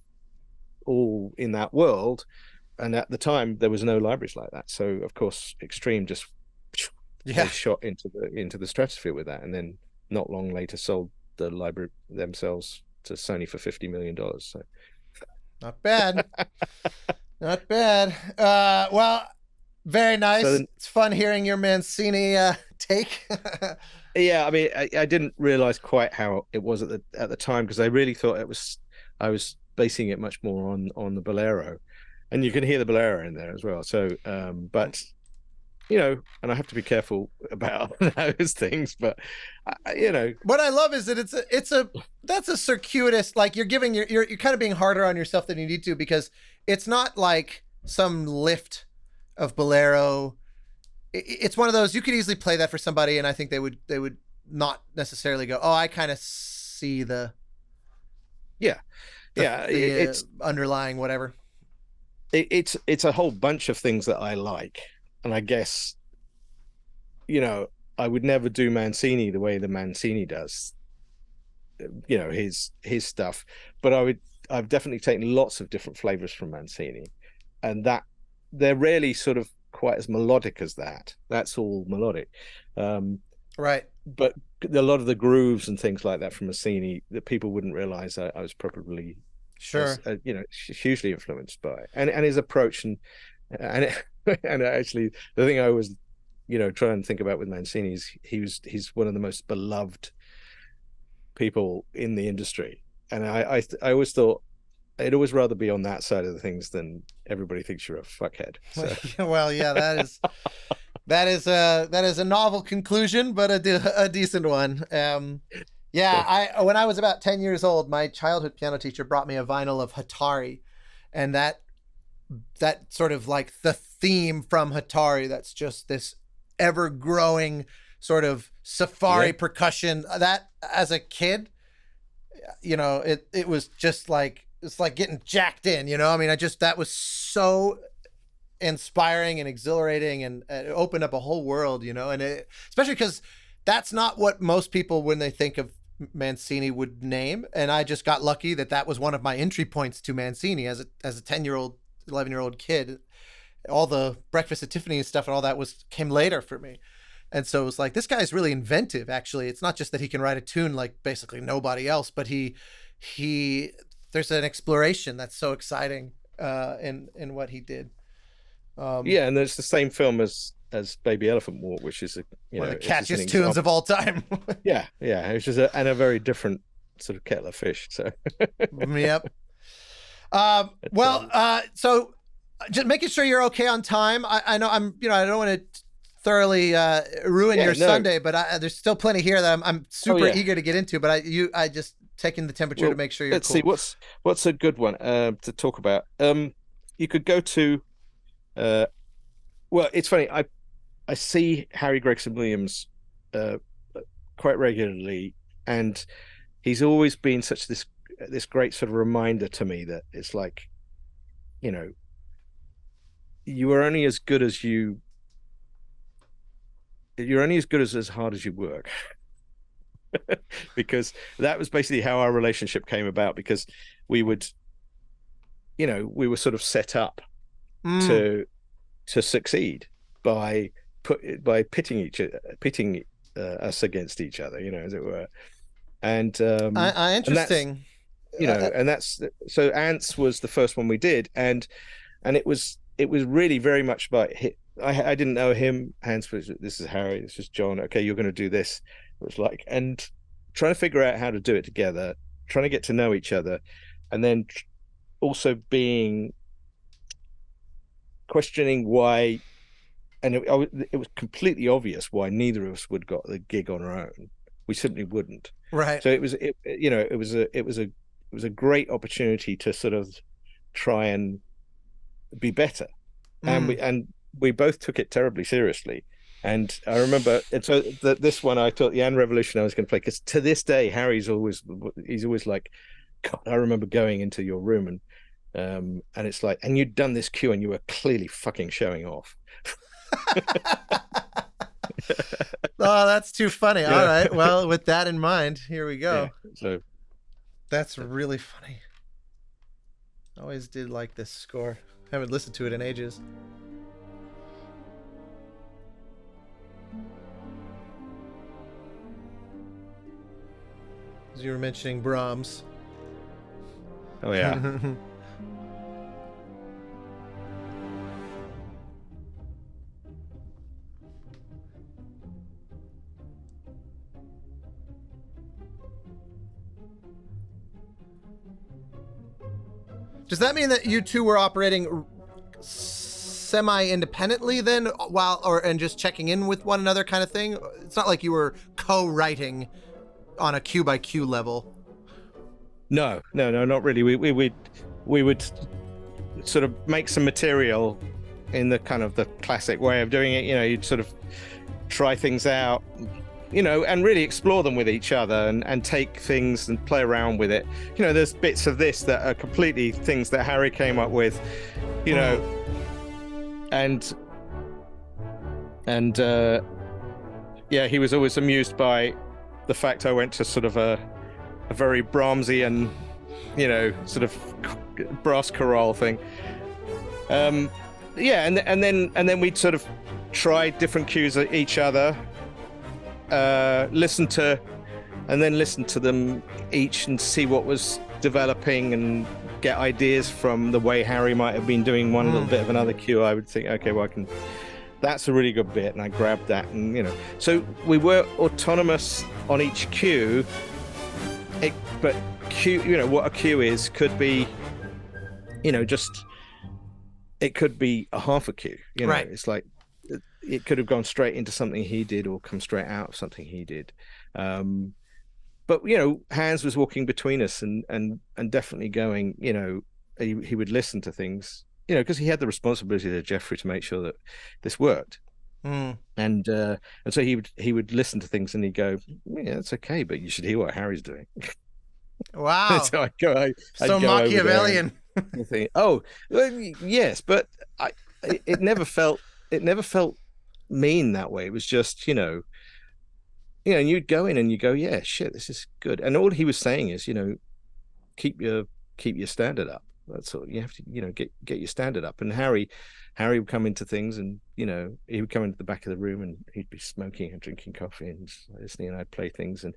all in that world. And at the time, there was no libraries like that. So of course, Extreme just. They shot into the stratosphere with that, and then not long later sold the library themselves to Sony for $50 million. So not bad. Not bad. Well, very nice. It's fun hearing your Mancini take. Yeah, I mean, I didn't realize quite how it was at the time, because I really thought I was basing it much more on the Bolero, and you can hear the Bolero in there as well. So but and I have to be careful about those things, but what I love is that that's a circuitous, like you're giving you're kind of being harder on yourself than you need to, because it's not like some lift of bolero. It's one of those, you could easily play that for somebody and I think they would not necessarily go, oh, I kind of see it's underlying whatever. It's a whole bunch of things that I like, and I guess I would never do Mancini the way the Mancini does his stuff, but I've definitely taken lots of different flavors from Mancini, and that they're rarely sort of quite as melodic as that. That's all melodic, right? But a lot of the grooves and things like that from Mancini that people wouldn't realize I was probably hugely influenced by, and his approach and actually the thing I was try and think about with Mancini is he's one of the most beloved people in the industry, and I always thought I'd always rather be on that side of the things than everybody thinks you're a fuckhead. So. Well, yeah, that is a novel conclusion, but a decent one. When I was about 10 years old, my childhood piano teacher brought me a vinyl of Hatari, and that sort of like the theme from Hatari, that's just this ever-growing sort of safari percussion, that as a kid, it was just like, it's like getting jacked in, I mean, that was so inspiring and exhilarating, and it opened up a whole world, and especially because that's not what most people, when they think of Mancini, would name. And I just got lucky that was one of my entry points to Mancini as a 10-year-old, 11-year-old kid. All the Breakfast at Tiffany's stuff and all that came later for me. And so it was like, this guy's really inventive, actually. It's not just that he can write a tune like basically nobody else, but there's an exploration that's so exciting in what he did. And there's the same film as Baby Elephant Walk, which is one of the catchiest tunes of all time. It's just a very different sort of kettle of fish. So yep. So just making sure you're okay on time. I know I don't want to thoroughly ruin your Sunday, but there's still plenty here that I'm super eager to get into. But I just taking the temperature to make sure you're cool. Let's see what's a good one to talk about. You could go to. Well, it's funny. I see Harry Gregson Williams quite regularly, and he's always been such this great sort of reminder to me that it's like, you are only as good as as hard as you work. Because that was basically how our relationship came about, because we were sort of set up to succeed by pitting us against each other, as it were. And interesting. And that's so Ants was the first one we did, and it was really very much about I didn't know him. Hans was, this is Harry, this is John. Okay, you're going to do this. It was like, and trying to figure out how to do it together, trying to get to know each other, and then also questioning why. And it was completely obvious why neither of us would got the gig on our own. We simply wouldn't. Right. So it was a great opportunity to sort of try and be better, and we both took it terribly seriously. And I remember, and so this one I thought the Anne Revolution I was going to play, because to this day he's always like, God, I remember going into your room and it's like, and you'd done this cue and you were clearly fucking showing off. Oh, that's too funny. Yeah. All right, well, with that in mind, here we go. So that's really funny. I always did like this score. Haven't listened to it in ages. As you were mentioning Brahms. Oh yeah. Does that mean that you two were operating semi-independently then, and just checking in with one another kind of thing? It's not like you were co-writing on a cue by cue level. No, not really. We would sort of make some material in the kind of the classic way of doing it. You'd sort of try things out, and really explore them with each other and take things and play around with it. There's bits of this that are completely things that Harry came up with, and he was always amused by the fact I went to sort of a very Brahmsian, sort of brass chorale thing. And then we'd sort of try different cues at each other, listen to them each and see what was developing and get ideas from the way Harry might have been doing one little bit of another cue. I would think, okay, well, that's a really good bit, and I grabbed that, and so we were autonomous on each cue. But cue, what a cue is could be, just it could be a half a cue. Right. It's like it could have gone straight into something he did or come straight out of something he did. But Hans was walking between us and definitely going. He would listen to things. Because he had the responsibility to Jeffrey to make sure that this worked. And so he would listen to things and he'd go, yeah, that's okay, but you should hear what Harry's doing. Wow. So I'd go Machiavellian. And think, oh, well, yes, but it never felt mean that way. It was just, and you'd go in and you go, yeah, shit, this is good. And all he was saying is, keep your standard up. That's all you have to, get your standard up. And Harry would come into things, and he would come into the back of the room, and he'd be smoking and drinking coffee and listening, and I'd play things, and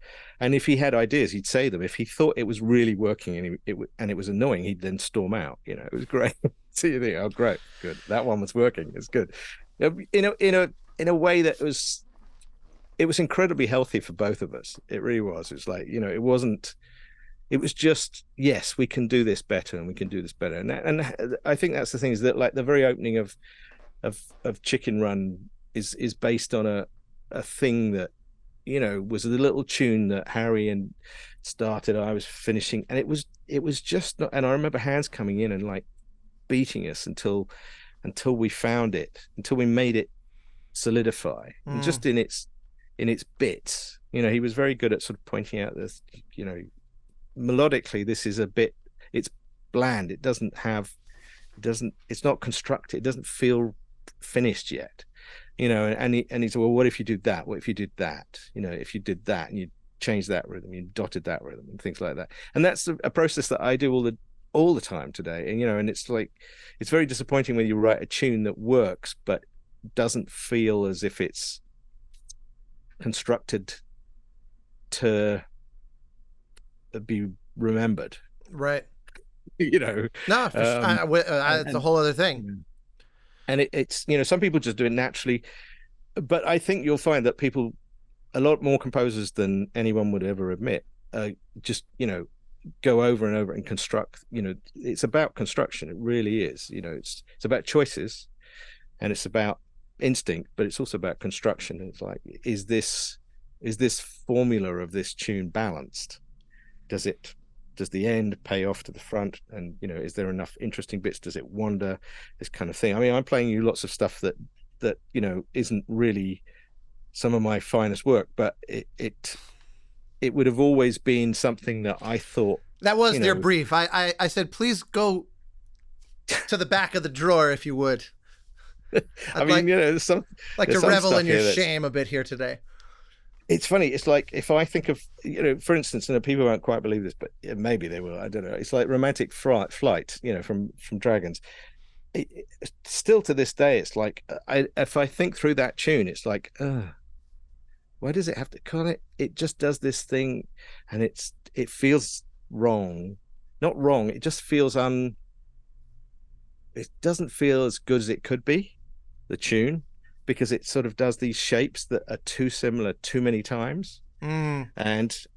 if he had ideas, he'd say them. If he thought it was really working and it was annoying, he'd then storm out. It was great. So you think, oh, great, good, that one was working. It's good. In a way that it was incredibly healthy for both of us. It really was. It's like, it wasn't. It was just, yes, we can do this better, and we can do this better. And I think that's the thing, is that like the very opening of Chicken Run is based on a thing that, was a little tune that Harry and started, I was finishing, and it was just not, and I remember Hans coming in and like beating us until we found it, until we made it solidify. And just in its bits, he was very good at sort of pointing out this, melodically, this is a bit, it's bland. It's not constructed. It doesn't feel finished yet, and he said, well, what if you did that? What if you did that? If you did that and you changed that rhythm, you dotted that rhythm and things like that. And that's a process that I do all the time today. And it's like, it's very disappointing when you write a tune that works, but doesn't feel as if it's constructed to be remembered, right? No, it's a whole other thing. And it's some people just do it naturally, but I think you'll find that a lot more composers than anyone would ever admit, just go over and over and construct. It's about construction. It really is. It's about choices, and it's about instinct, but it's also about construction. It's like, is this formula of this tune balanced? Does the end pay off to the front? And is there enough interesting bits? Does it wander? This kind of thing. I mean, I'm playing you lots of stuff that isn't really some of my finest work, but it would have always been something that I thought. That was their brief. I said, please go to the back of the drawer if you would. I mean, there's some revel in your shame a bit here today. It's funny. It's like, if I think of, for instance, people won't quite believe this, but maybe they will. I don't know. It's like Romantic Flight, from Dragons. Still to this day, it's like, if I think through that tune, it's like, why does it have to call it? It just does this thing, and it feels wrong. Not wrong. It just feels it doesn't feel as good as it could be, the tune, because it sort of does these shapes that are too similar too many times. And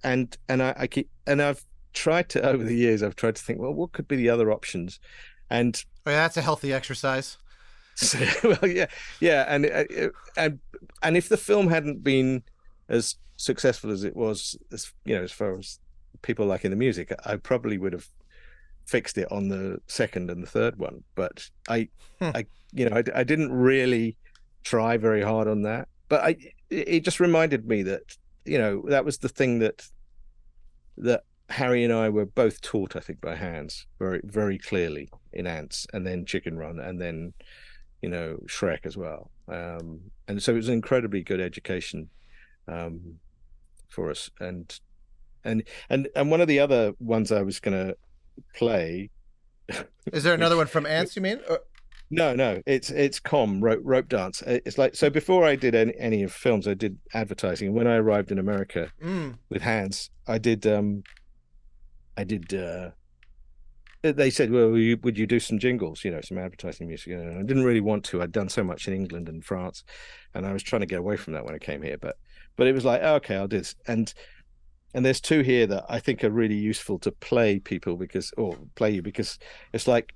I've tried to, over the years, I've tried to think, well, what could be the other options? And that's a healthy exercise. So, well, yeah, and if the film hadn't been as successful as it was, as as far as people liking the music, I probably would have fixed it on the second and the third one. But Hmm. I didn't really try very hard on that. But it just reminded me that that was the thing that Harry and I were both taught, I think, by Hans very, very clearly in Ants, and then Chicken Run, and then Shrek as well. And so it was an incredibly good education for us. And one of the other ones I was going to play. Is there another one from Ants, you mean? No, it's rope dance. It's like, so before I did any of films, I did advertising. And when I arrived in America with Hans, I did. They said, well, would you do some jingles, some advertising music? And I didn't really want to. I'd done so much in England and France, and I was trying to get away from that when I came here. But it was like, oh, okay, I'll do this. And there's two here that I think are really useful to play people because it's like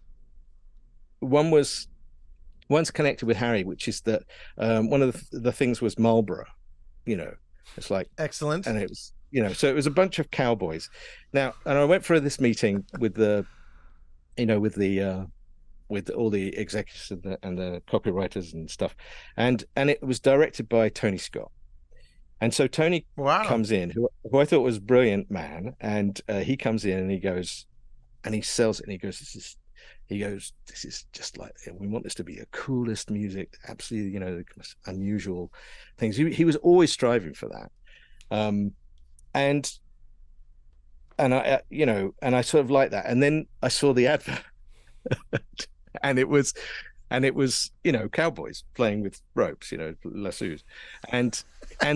one's connected with Harry, which is that one of the things was Marlborough. It's like excellent, and it was so it was a bunch of cowboys. Now, and I went for this meeting with the with all the executives and the copywriters and stuff, and it was directed by Tony Scott. And so Tony comes in, who I thought was a brilliant man, and he comes in and he goes, and he sells it, and he goes, this is just like, we want this to be the coolest music, absolutely, the most unusual things. He was always striving for that, and I sort of like that. And then I saw the advert, and it was cowboys playing with ropes, lassos, and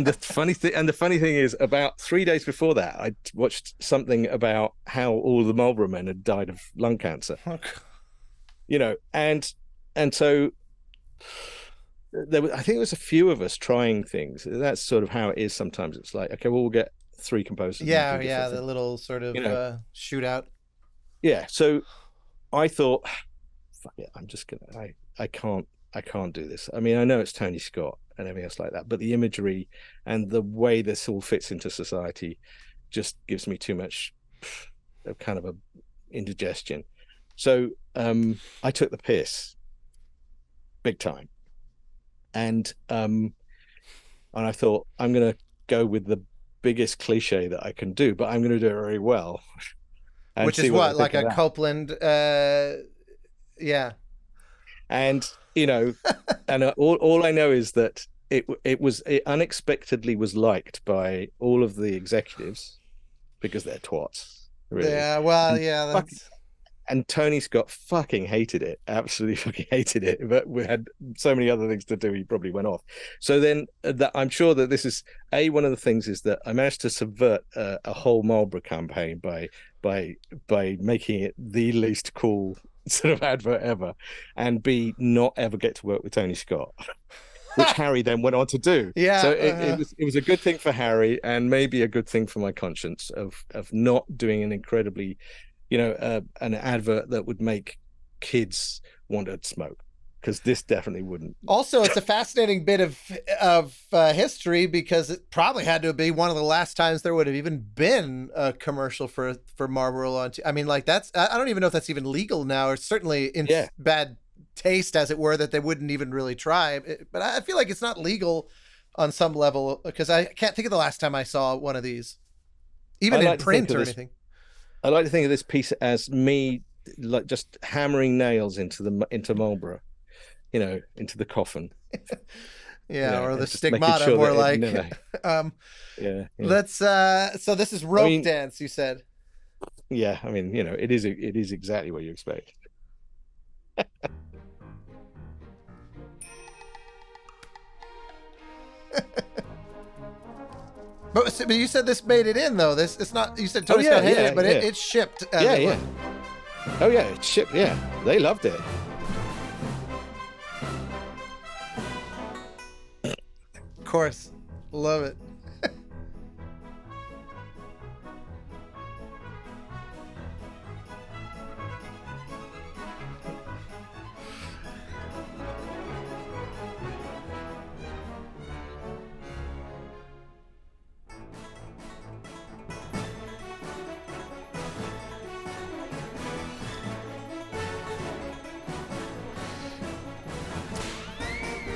the funny thing is, about 3 days before that, I watched something about how all the Marlboro men had died of lung cancer. And so I think there was a few of us trying things. That's sort of how it is sometimes. It's like, okay, well, we'll get three composers. Yeah, the little sort of shootout. Yeah, so I thought, fuck it, I'm just gonna. I can't do this. I mean, I know it's Tony Scott and everything else like that, but the imagery and the way this all fits into society just gives me too much kind of a indigestion. So I took the piss big time, and I thought, I'm going to go with the biggest cliche that I can do, but I'm going to do it very well. Which is what like a Copeland, yeah. And and all I know is that it unexpectedly was liked by all of the executives because they're twats. Really. Yeah, well, yeah, that's. And Tony Scott fucking hated it, absolutely fucking hated it. But we had so many other things to do, he probably went off. So then I'm sure that this is one of the things is that I managed to subvert a whole Marlboro campaign by making it the least cool sort of advert ever, and B, not ever get to work with Tony Scott, which Harry then went on to do. Yeah. So it was a good thing for Harry, and maybe a good thing for my conscience of not doing an incredibly, an advert that would make kids want to smoke, because this definitely wouldn't. Also, it's a fascinating bit of history, because it probably had to be one of the last times there would have even been a commercial for Marlboro on. I mean, like, that's, I don't even know if that's even legal now, or certainly in bad taste, as it were, that they wouldn't even really try. But I feel like it's not legal on some level, because I can't think of the last time I saw one of these, even in print or anything. I like to think of this piece as me, like, just hammering nails into Marlboro, into the coffin. Or the stigmata, sure, more like. Let's. So this is rope dance, you said. Yeah, I mean, it is exactly what you expect. But you said this made it in, though. It's not. You said Tony Scott hated it, but it shipped. Yeah. Oh yeah, it shipped. Yeah, they loved it. Of course, love it.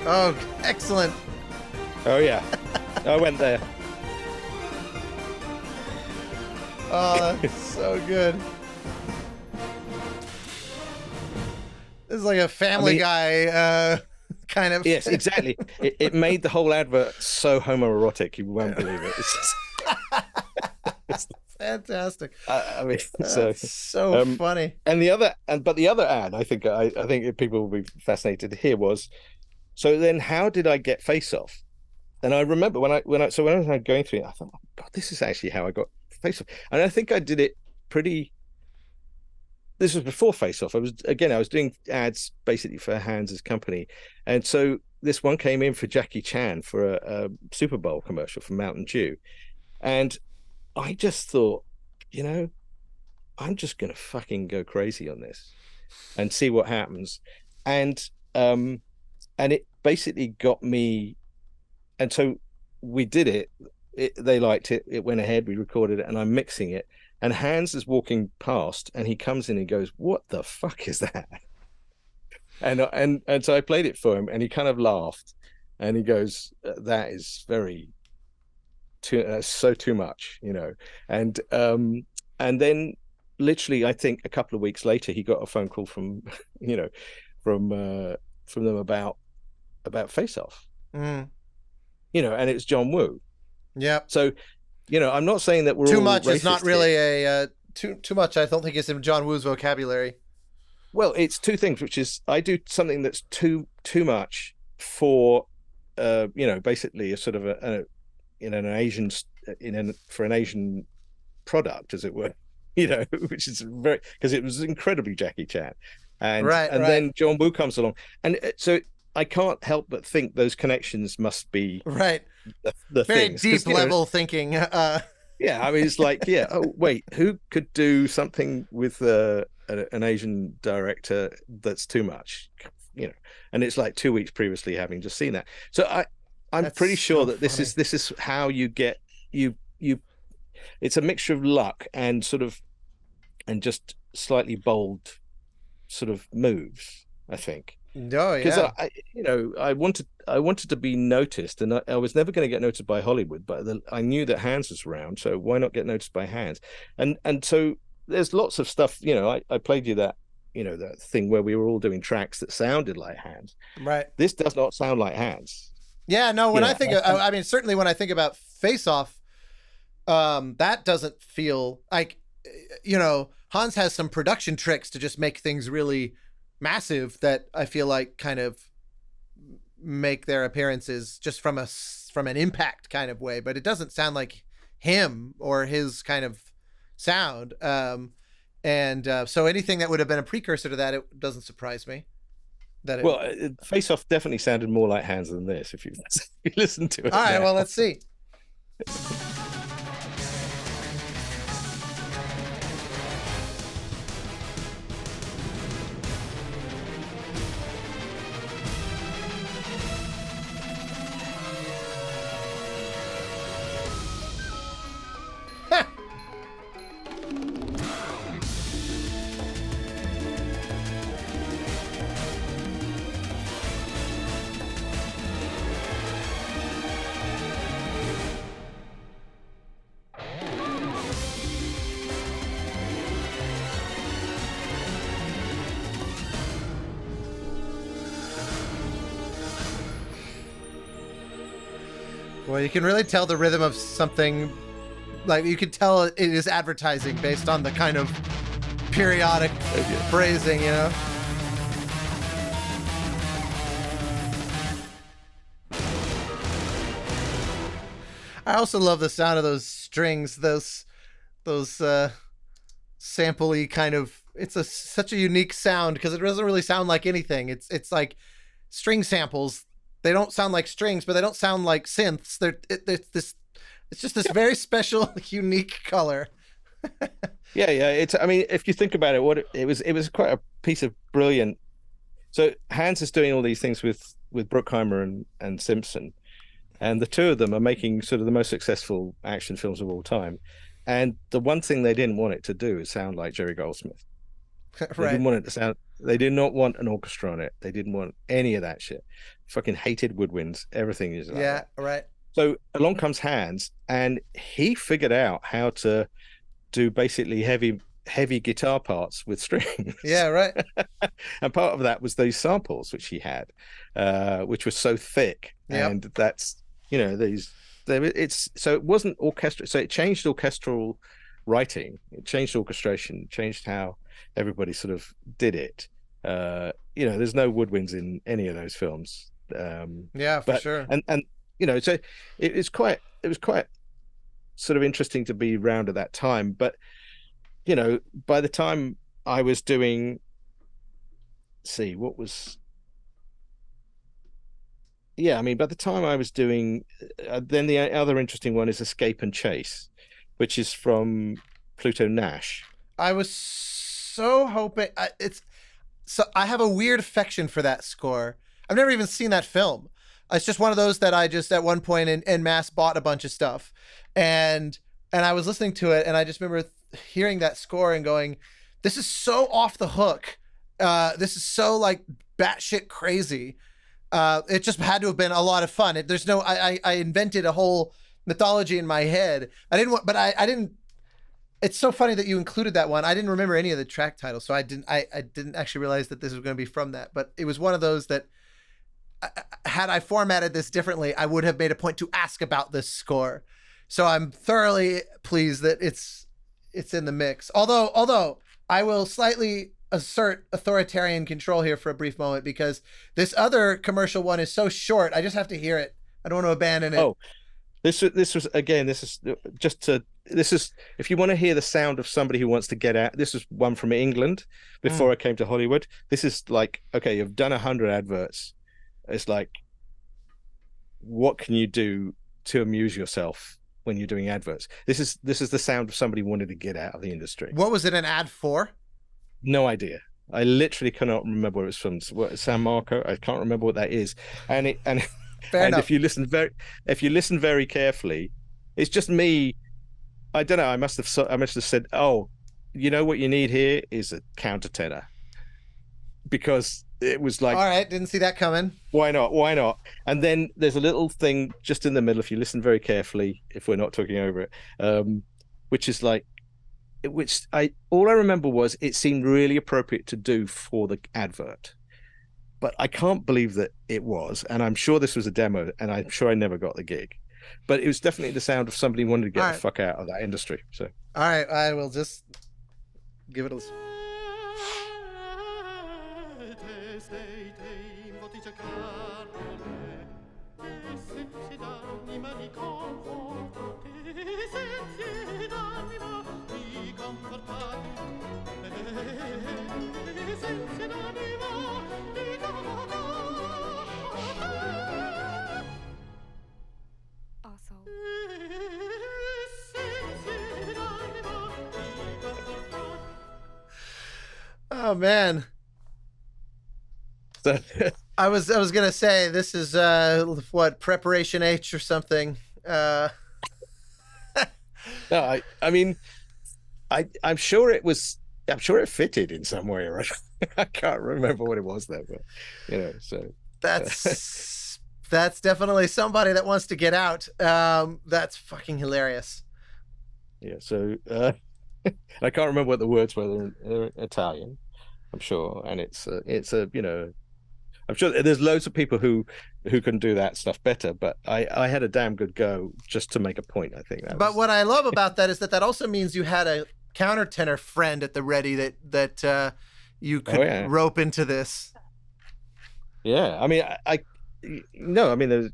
Oh, excellent. Oh yeah, I went there. Oh, that's so good. This is like a Family Guy kind of. Yes, exactly. It made the whole advert so homoerotic, you won't believe it. It's Fantastic. I mean, That's so funny. And the other ad, I think people will be fascinated to hear was, so then how did I get Face Off? And I remember when I was going through it, I thought, oh God, this is actually how I got Face Off. And I think I did it pretty. This was before Face Off. I was doing ads basically for Hans's company, and so this one came in for Jackie Chan for a Super Bowl commercial for Mountain Dew, and I just thought, I'm just gonna fucking go crazy on this and see what happens, and it basically got me, and so we did it. They liked it. It went ahead. We recorded it, and I'm mixing it. And Hans is walking past, and he comes in and goes, "What the fuck is that?" And so I played it for him, and he kind of laughed, and he goes, "That is too much," And then literally, I think a couple of weeks later, he got a phone call from from them about Face Off, and it's John Woo. Yeah. So. I'm not saying that we're too all much is not really here. too much. I don't think it's in John Woo's vocabulary. Well, it's two things, which is I do something that's too much for, basically a sort of an Asian for an Asian product, as it were, which is because it was incredibly Jackie Chan, and then John Woo comes along, and so I can't help but think those connections must be right. The very things, deep level thinking. Yeah, I mean, it's like, yeah. Oh, wait, who could do something with an Asian director that's too much, And it's like 2 weeks previously having just seen that. So I'm That's pretty sure so that this is how you get you. It's a mixture of luck and and just slightly bold sort of moves, I think. Oh yeah. Because I wanted to be noticed, and I was never going to get noticed by Hollywood, but I knew that Hans was around, so why not get noticed by Hans? And so there's lots of stuff. I played you that that thing where we were all doing tracks that sounded like Hans. Right. This does not sound like Hans. Yeah. No. When I think, I mean, certainly when I think about Face Off, that doesn't feel like, Hans has some production tricks to just make things really massive that I feel like kind of make their appearances just from an impact kind of way, but it doesn't sound like him or his kind of sound. So anything that would have been a precursor to that, it doesn't surprise me. Face Off definitely sounded more like Hans than this if you listen to it. All right, well, let's see. Well, you can really tell the rhythm of something, like you could tell it is advertising based on the kind of periodic phrasing, I also love the sound of those strings, those sampley kind of. It's such a unique sound because it doesn't really sound like anything. It's like string samples. They don't sound like strings, but they don't sound like synths. It's just this very special, unique color. Yeah. I mean, if you think about it, it was quite a piece of brilliant. So Hans is doing all these things with Bruckheimer and Simpson, and the two of them are making sort of the most successful action films of all time. And the one thing they didn't want it to do is sound like Jerry Goldsmith. They Right. didn't want it to sound. They did not want an orchestra on it. They didn't want any of that shit. Fucking hated woodwinds. Everything is like Yeah. that. Right. So along comes Hans, and he figured out how to do basically heavy guitar parts with strings. Yeah. Right. And part of that was those samples which he had, which was so thick. Yep. And that's, it's so it wasn't orchestral. So it changed orchestral writing, it changed orchestration, changed how everybody sort of did it. There's no woodwinds in any of those films. Yeah, for sure. And so it was quite sort of interesting to be around at that time. But by the time I was doing, by the time I was doing, then the other interesting one is Escape and Chase, which is from Pluto Nash. I was so hoping I have a weird affection for that score. I've never even seen that film. It's just one of those that I just at one point in mass bought a bunch of stuff, and I was listening to it, and I just remember hearing that score and going, "This is so off the hook. This is so like batshit crazy." It just had to have been a lot of fun. I invented a whole mythology in my head. I didn't. It's so funny that you included that one. I didn't remember any of the track titles, so I didn't actually realize that this was going to be from that. But it was one of those that, had I formatted this differently, I would have made a point to ask about this score. So I'm thoroughly pleased that it's in the mix. Although I will slightly assert authoritarian control here for a brief moment, because this other commercial one is so short. I just have to hear it. I don't want to abandon it. Oh, this is if you want to hear the sound of somebody who wants to get out. This is one from England before I came to Hollywood. This is like, okay, you've done 100 adverts. It's like, what can you do to amuse yourself when you're doing adverts? This is the sound of somebody wanting to get out of the industry. What was it an ad for? No idea. I literally cannot remember what it was from. San Marco. I can't remember what that is. And Fair enough. if you listen very carefully, it's just me. I don't know. I must have said, "Oh, you know what you need here is a countertenor," because it was like, all right, didn't see that coming. Why not? And then there's a little thing just in the middle, if you listen very carefully, if we're not talking over it, which is like, all I remember was it seemed really appropriate to do for the advert, but I can't believe that it was, and I'm sure this was a demo, and I'm sure I never got the gig, but it was definitely the sound of somebody wanting to get the fuck out of that industry. So all right, I will just give it a listen. Oh man. So, I was gonna say this is what, Preparation H or something. No, I mean, I'm sure it was. I'm sure it fitted in some way, right? I can't remember what it was though, but so that's definitely somebody that wants to get out. That's fucking hilarious. Yeah. So I can't remember what the words were. They're Italian, I'm sure, and it's I'm sure there's loads of people who can do that stuff better, but I had a damn good go just to make a point. I think that. What I love about that is that also means you had a countertenor friend at the ready that you could rope into this. Yeah, I mean, I mean, there's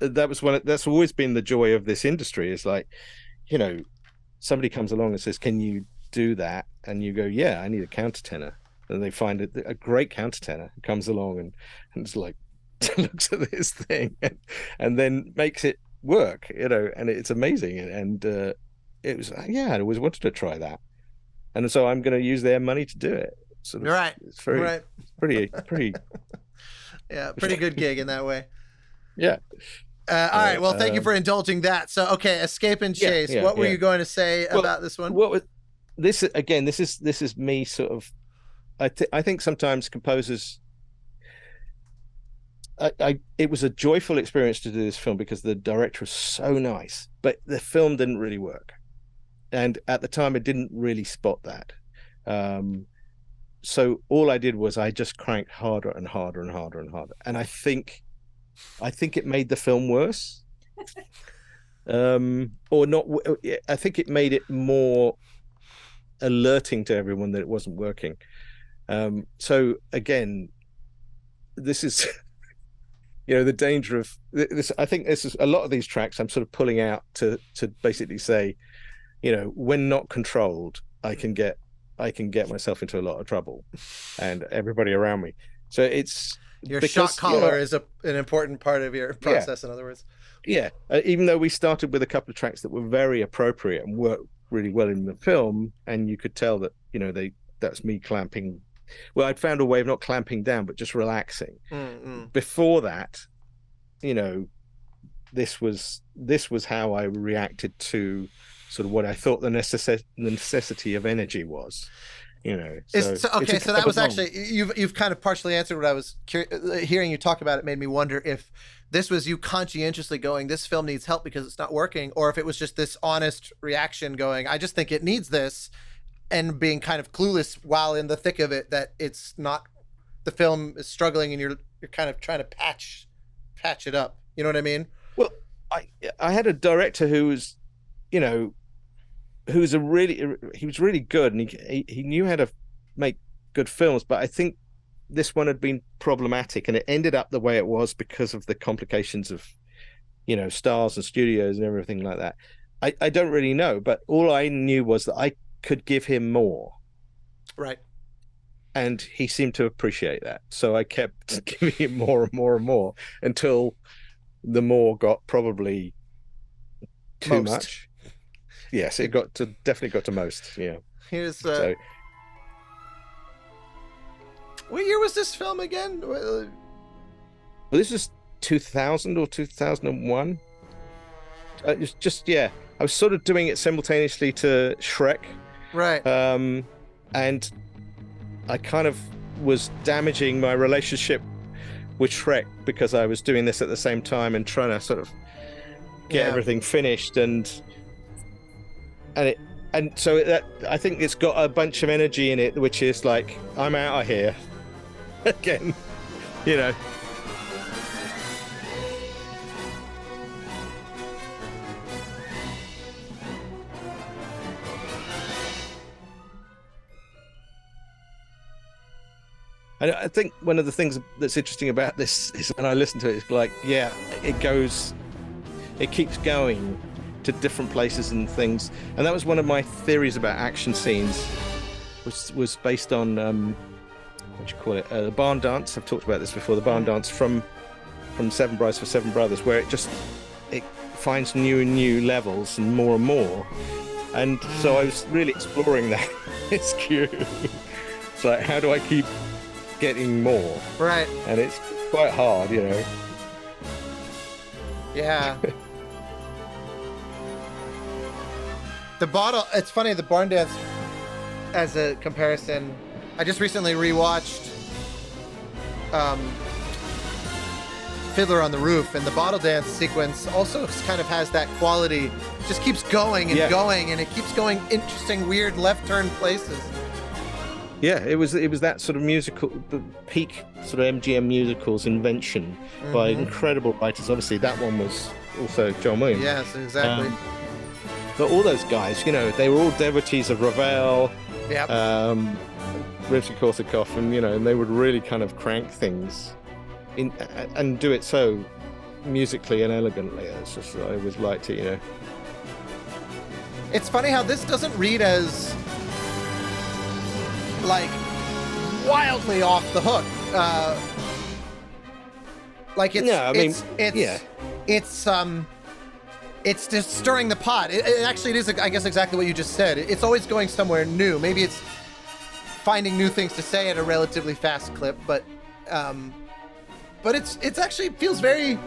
that's always been the joy of this industry. Is like, somebody comes along and says, "Can you do that?" And you go, "Yeah, I need a countertenor." And they find a great countertenor who comes along and it's like looks at this thing and then makes it work, and it's amazing. And it was, I always wanted to try that, and so I'm going to use their money to do it. Sort of, right. It's very, right. pretty. Yeah, pretty good gig in that way. Yeah. All right. Well, thank you for indulging that. So, okay, Escape and Chase. What were you going to say about this one? What was this again? This is me sort of I think sometimes composers. It was a joyful experience to do this film because the director was so nice, but the film didn't really work, and at the time I didn't really spot that. So all I did was I just cranked harder and harder and harder and harder, and I think it made the film worse, or not. I think it made it more alerting to everyone that it wasn't working. So again, this is. The danger of this. I think this is a lot of these tracks I'm sort of pulling out to basically say, when not controlled, I can get myself into a lot of trouble, and everybody around me. So it's your shot collar is an important part of your process. In other words, even though we started with a couple of tracks that were very appropriate and worked really well in the film, and you could tell that that's me clamping. Well, I'd found a way of not clamping down, but just relaxing. Before that, this was how I reacted to sort of what I thought the necessity of energy was. So that was actually you've kind of partially answered what I was hearing you talk about. It made me wonder if this was you conscientiously going, this film needs help because it's not working, or if it was just this honest reaction going, I just think it needs this. And being kind of clueless while in the thick of it, that it's not, the film is struggling and you're kind of trying to patch it up. You know what I mean? Well, I had a director who was, he was really good, and he knew how to make good films. But I think this one had been problematic, and it ended up the way it was because of the complications of, stars and studios and everything like that. I don't really know, but all I knew was that I could give him more, right? And he seemed to appreciate that, so I kept giving him more and more and more until the more got probably too much. Yes, it definitely got to most. Here's what year was this film again? Well, this is 2000 or 2001. It's just I was sort of doing it simultaneously to Shrek. Right. And I kind of was damaging my relationship with Shrek because I was doing this at the same time and trying to sort of get everything finished, and so that I think it's got a bunch of energy in it, which is like, I'm out of here again, And I think one of the things that's interesting about this is when I listen to it, it's like, it keeps going to different places and things. And that was one of my theories about action scenes, was based on, the barn dance. I've talked about this before, the barn dance from Seven Brides for Seven Brothers, where it finds new and new levels and more. And so I was really exploring that. It's cute. It's like, how do I keep getting more? Right. And it's quite hard, Yeah. The bottle, it's funny, the barn dance, as a comparison, I just recently rewatched Fiddler on the Roof, and the bottle dance sequence also kind of has that quality. It just keeps going and going, and it keeps going interesting, weird left turn places. Yeah, it was that sort of musical, the peak sort of MGM musicals invention by incredible writers. Obviously, that one was also John Williams. Yes, exactly. But all those guys, they were all devotees of Ravel, Rimsky-Korsakov, and and they would really kind of crank things and do it so musically and elegantly. It's just, I always liked it, It's funny how this doesn't read as like wildly off the hook. Like it's just stirring the pot. It actually is, I guess, exactly what you just said. It's always going somewhere new. Maybe it's finding new things to say at a relatively fast clip, but it's actually feels very.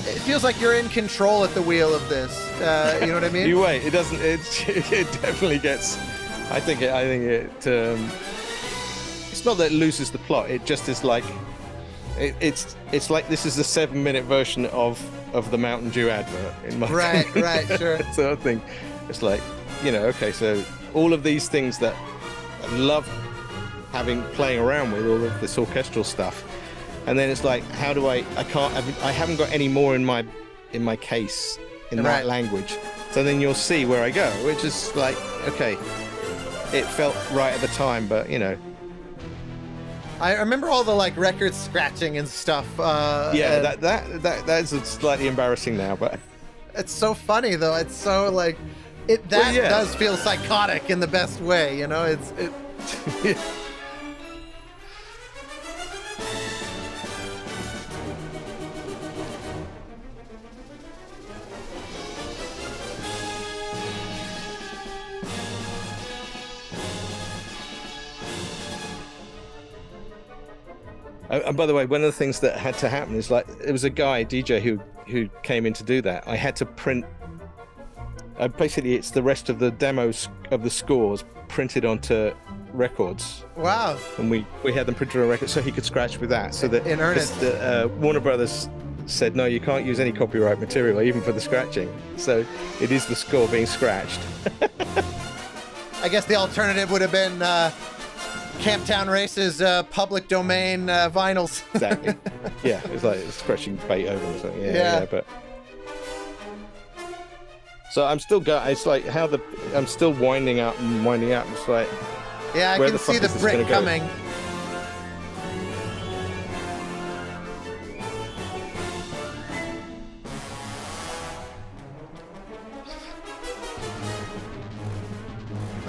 It feels like you're in control at the wheel of this. You know what I mean? You wait. It doesn't. It definitely gets I think it. It's not that it loses the plot. It just is like, it's like this is a 7-minute version of the Mountain Dew advert. In my Right, opinion. right, sure. So I think it's like, okay, so all of these things that I love playing around with, all of this orchestral stuff, and then it's like, how do I haven't got any more in my case in that language. So then you'll see where I go, which is like, okay, it felt right at the time, but I remember all the like record scratching and stuff. That's slightly embarrassing now, but it's so funny though. It's so like does feel psychotic in the best way, It's And by the way, one of the things that had to happen is like, it was a guy, DJ, who came in to do that. I had to print, basically it's the rest of the demos of the scores printed onto records. Wow. And we had them printed on records so he could scratch with that. So that in earnest. Warner Brothers said, no, you can't use any copyright material, even for the scratching. So it is the score being scratched. I guess the alternative would have been Camptown Race's public domain vinyls. Exactly. Yeah, it's like scratching Beethoven or something. Yeah. But so I'm still it's like I'm still winding up. It's like, yeah, I can see the brick coming.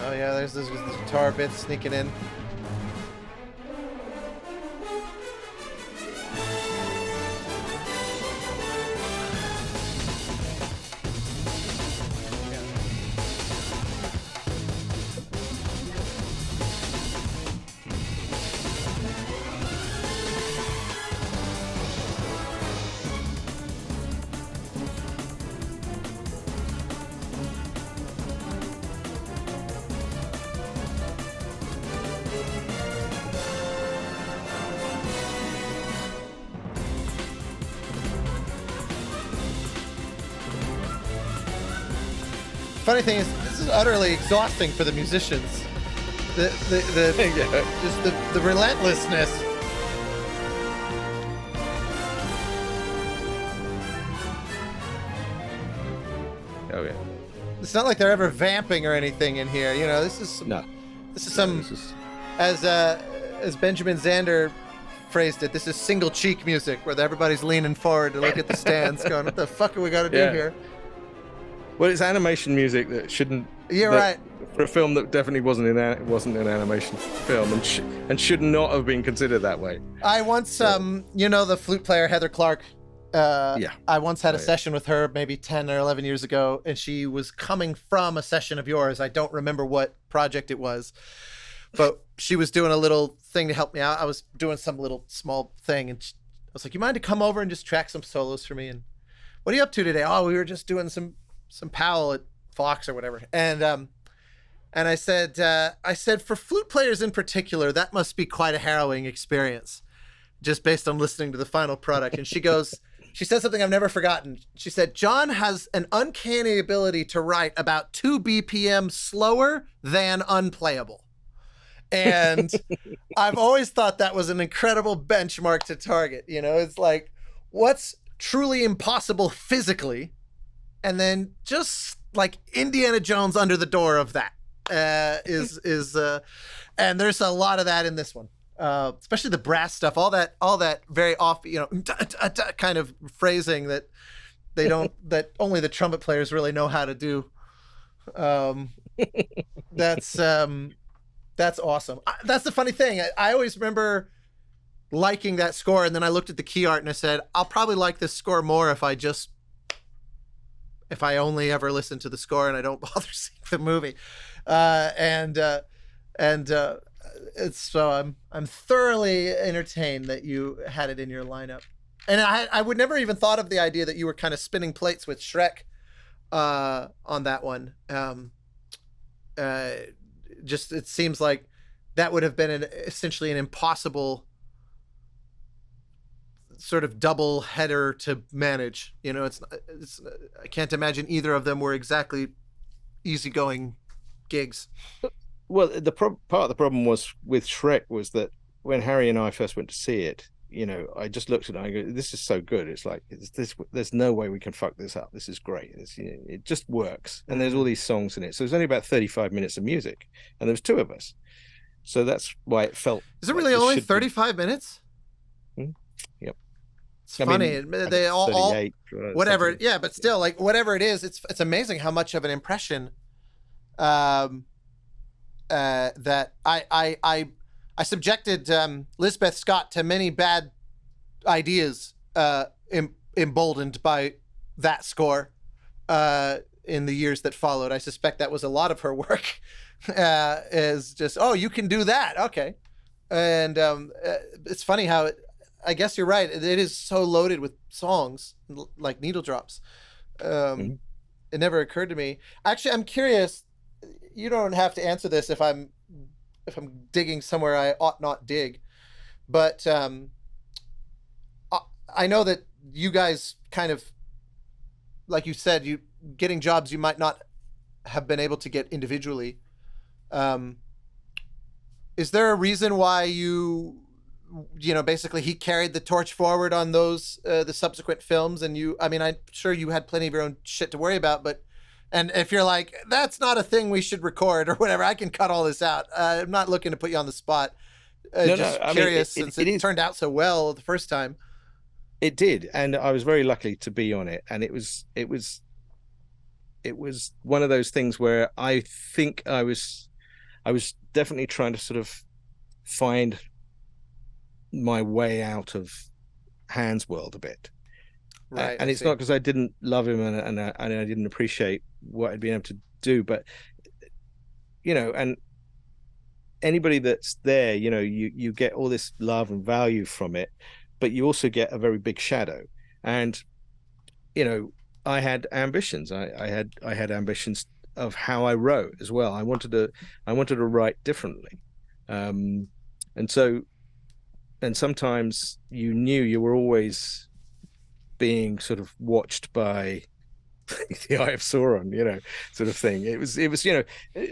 Oh yeah, there's this guitar bit sneaking in. Funny thing is, this is utterly exhausting for the musicians. Just the relentlessness. Oh yeah. It's not like they're ever vamping or anything in here. This is some. As Benjamin Zander phrased it, this is single cheek music where everybody's leaning forward to look at the stands, going, "What the fuck are we got to do here?" Well, it's animation music that shouldn't. You're right. For a film that definitely wasn't an animation film and should not have been considered that way. I once, the flute player Heather Clark. I once had a session with her maybe 10 or 11 years ago, and she was coming from a session of yours. I don't remember what project it was, but she was doing a little thing to help me out. I was doing some little small thing, and I was like, "You mind to come over and just track some solos for me?" And what are you up to today? Oh, we were just doing some Powell at Fox or whatever. And I said, for flute players in particular, that must be quite a harrowing experience, just based on listening to the final product. And she said something I've never forgotten. She said, "John has an uncanny ability to write about 2 BPM slower than unplayable." And I've always thought that was an incredible benchmark to target. It's like, what's truly impossible physically, and then just like Indiana Jones under the door of that and there's a lot of that in this one, especially the brass stuff, all that very off, kind of phrasing that that only the trumpet players really know how to do. That's awesome. That's the funny thing. I always remember liking that score, and then I looked at the key art and I said, I'll probably like this score more if I only ever listen to the score and I don't bother seeing the movie. It's so I'm thoroughly entertained that you had it in your lineup. And I would never even thought of the idea that you were kind of spinning plates with Shrek on that one. just it seems like that would have been essentially an impossible sort of double header to manage. You know, it's I can't imagine either of them were exactly easygoing gigs. Well, part of the problem was with Shrek was that when Harry and I first went to see it, you know, I just looked at it and I go, "This is so good." It's like there's no way we can fuck this up. This is great. You know, it just works, and there's all these songs in it. So there's only about 35 minutes of music, and there was two of us, so that's why it felt. Is it really only 35 minutes? Yep. It's funny. They all whatever. Something. Yeah, but still, like whatever it is, it's amazing how much of an impression that I subjected Lisbeth Scott to many bad ideas emboldened by that score in the years that followed. I suspect that was a lot of her work. Is just, oh, you can do that, okay. And it's funny how I guess you're right. It is so loaded with songs like needle drops. It never occurred to me. Actually, I'm curious. You don't have to answer this if I'm digging somewhere I ought not dig, but I know that you guys kind of, like you said, you getting jobs you might not have been able to get individually. Is there a reason why you know, basically he carried the torch forward on those the subsequent films, and you, I mean, I'm sure you had plenty of your own shit to worry about, but. And if you're like, that's not a thing we should record or whatever, I can cut all this out. I'm not looking to put you on the spot. Just curious, since it turned out so well the first time. It did, and I was very lucky to be on it. And it was one of those things where I think I was definitely trying to sort of find my way out of Hans' world a bit. Right, and it's not because I didn't love him and I didn't appreciate what I'd been able to do, but you know, and anybody that's there, you know, you get all this love and value from it, but you also get a very big shadow. And you know, I had ambitions. I had ambitions of how I wrote as well. I wanted to write differently, and sometimes you knew you were always being sort of watched by the Eye of Sauron, you know, sort of thing. It was, you know,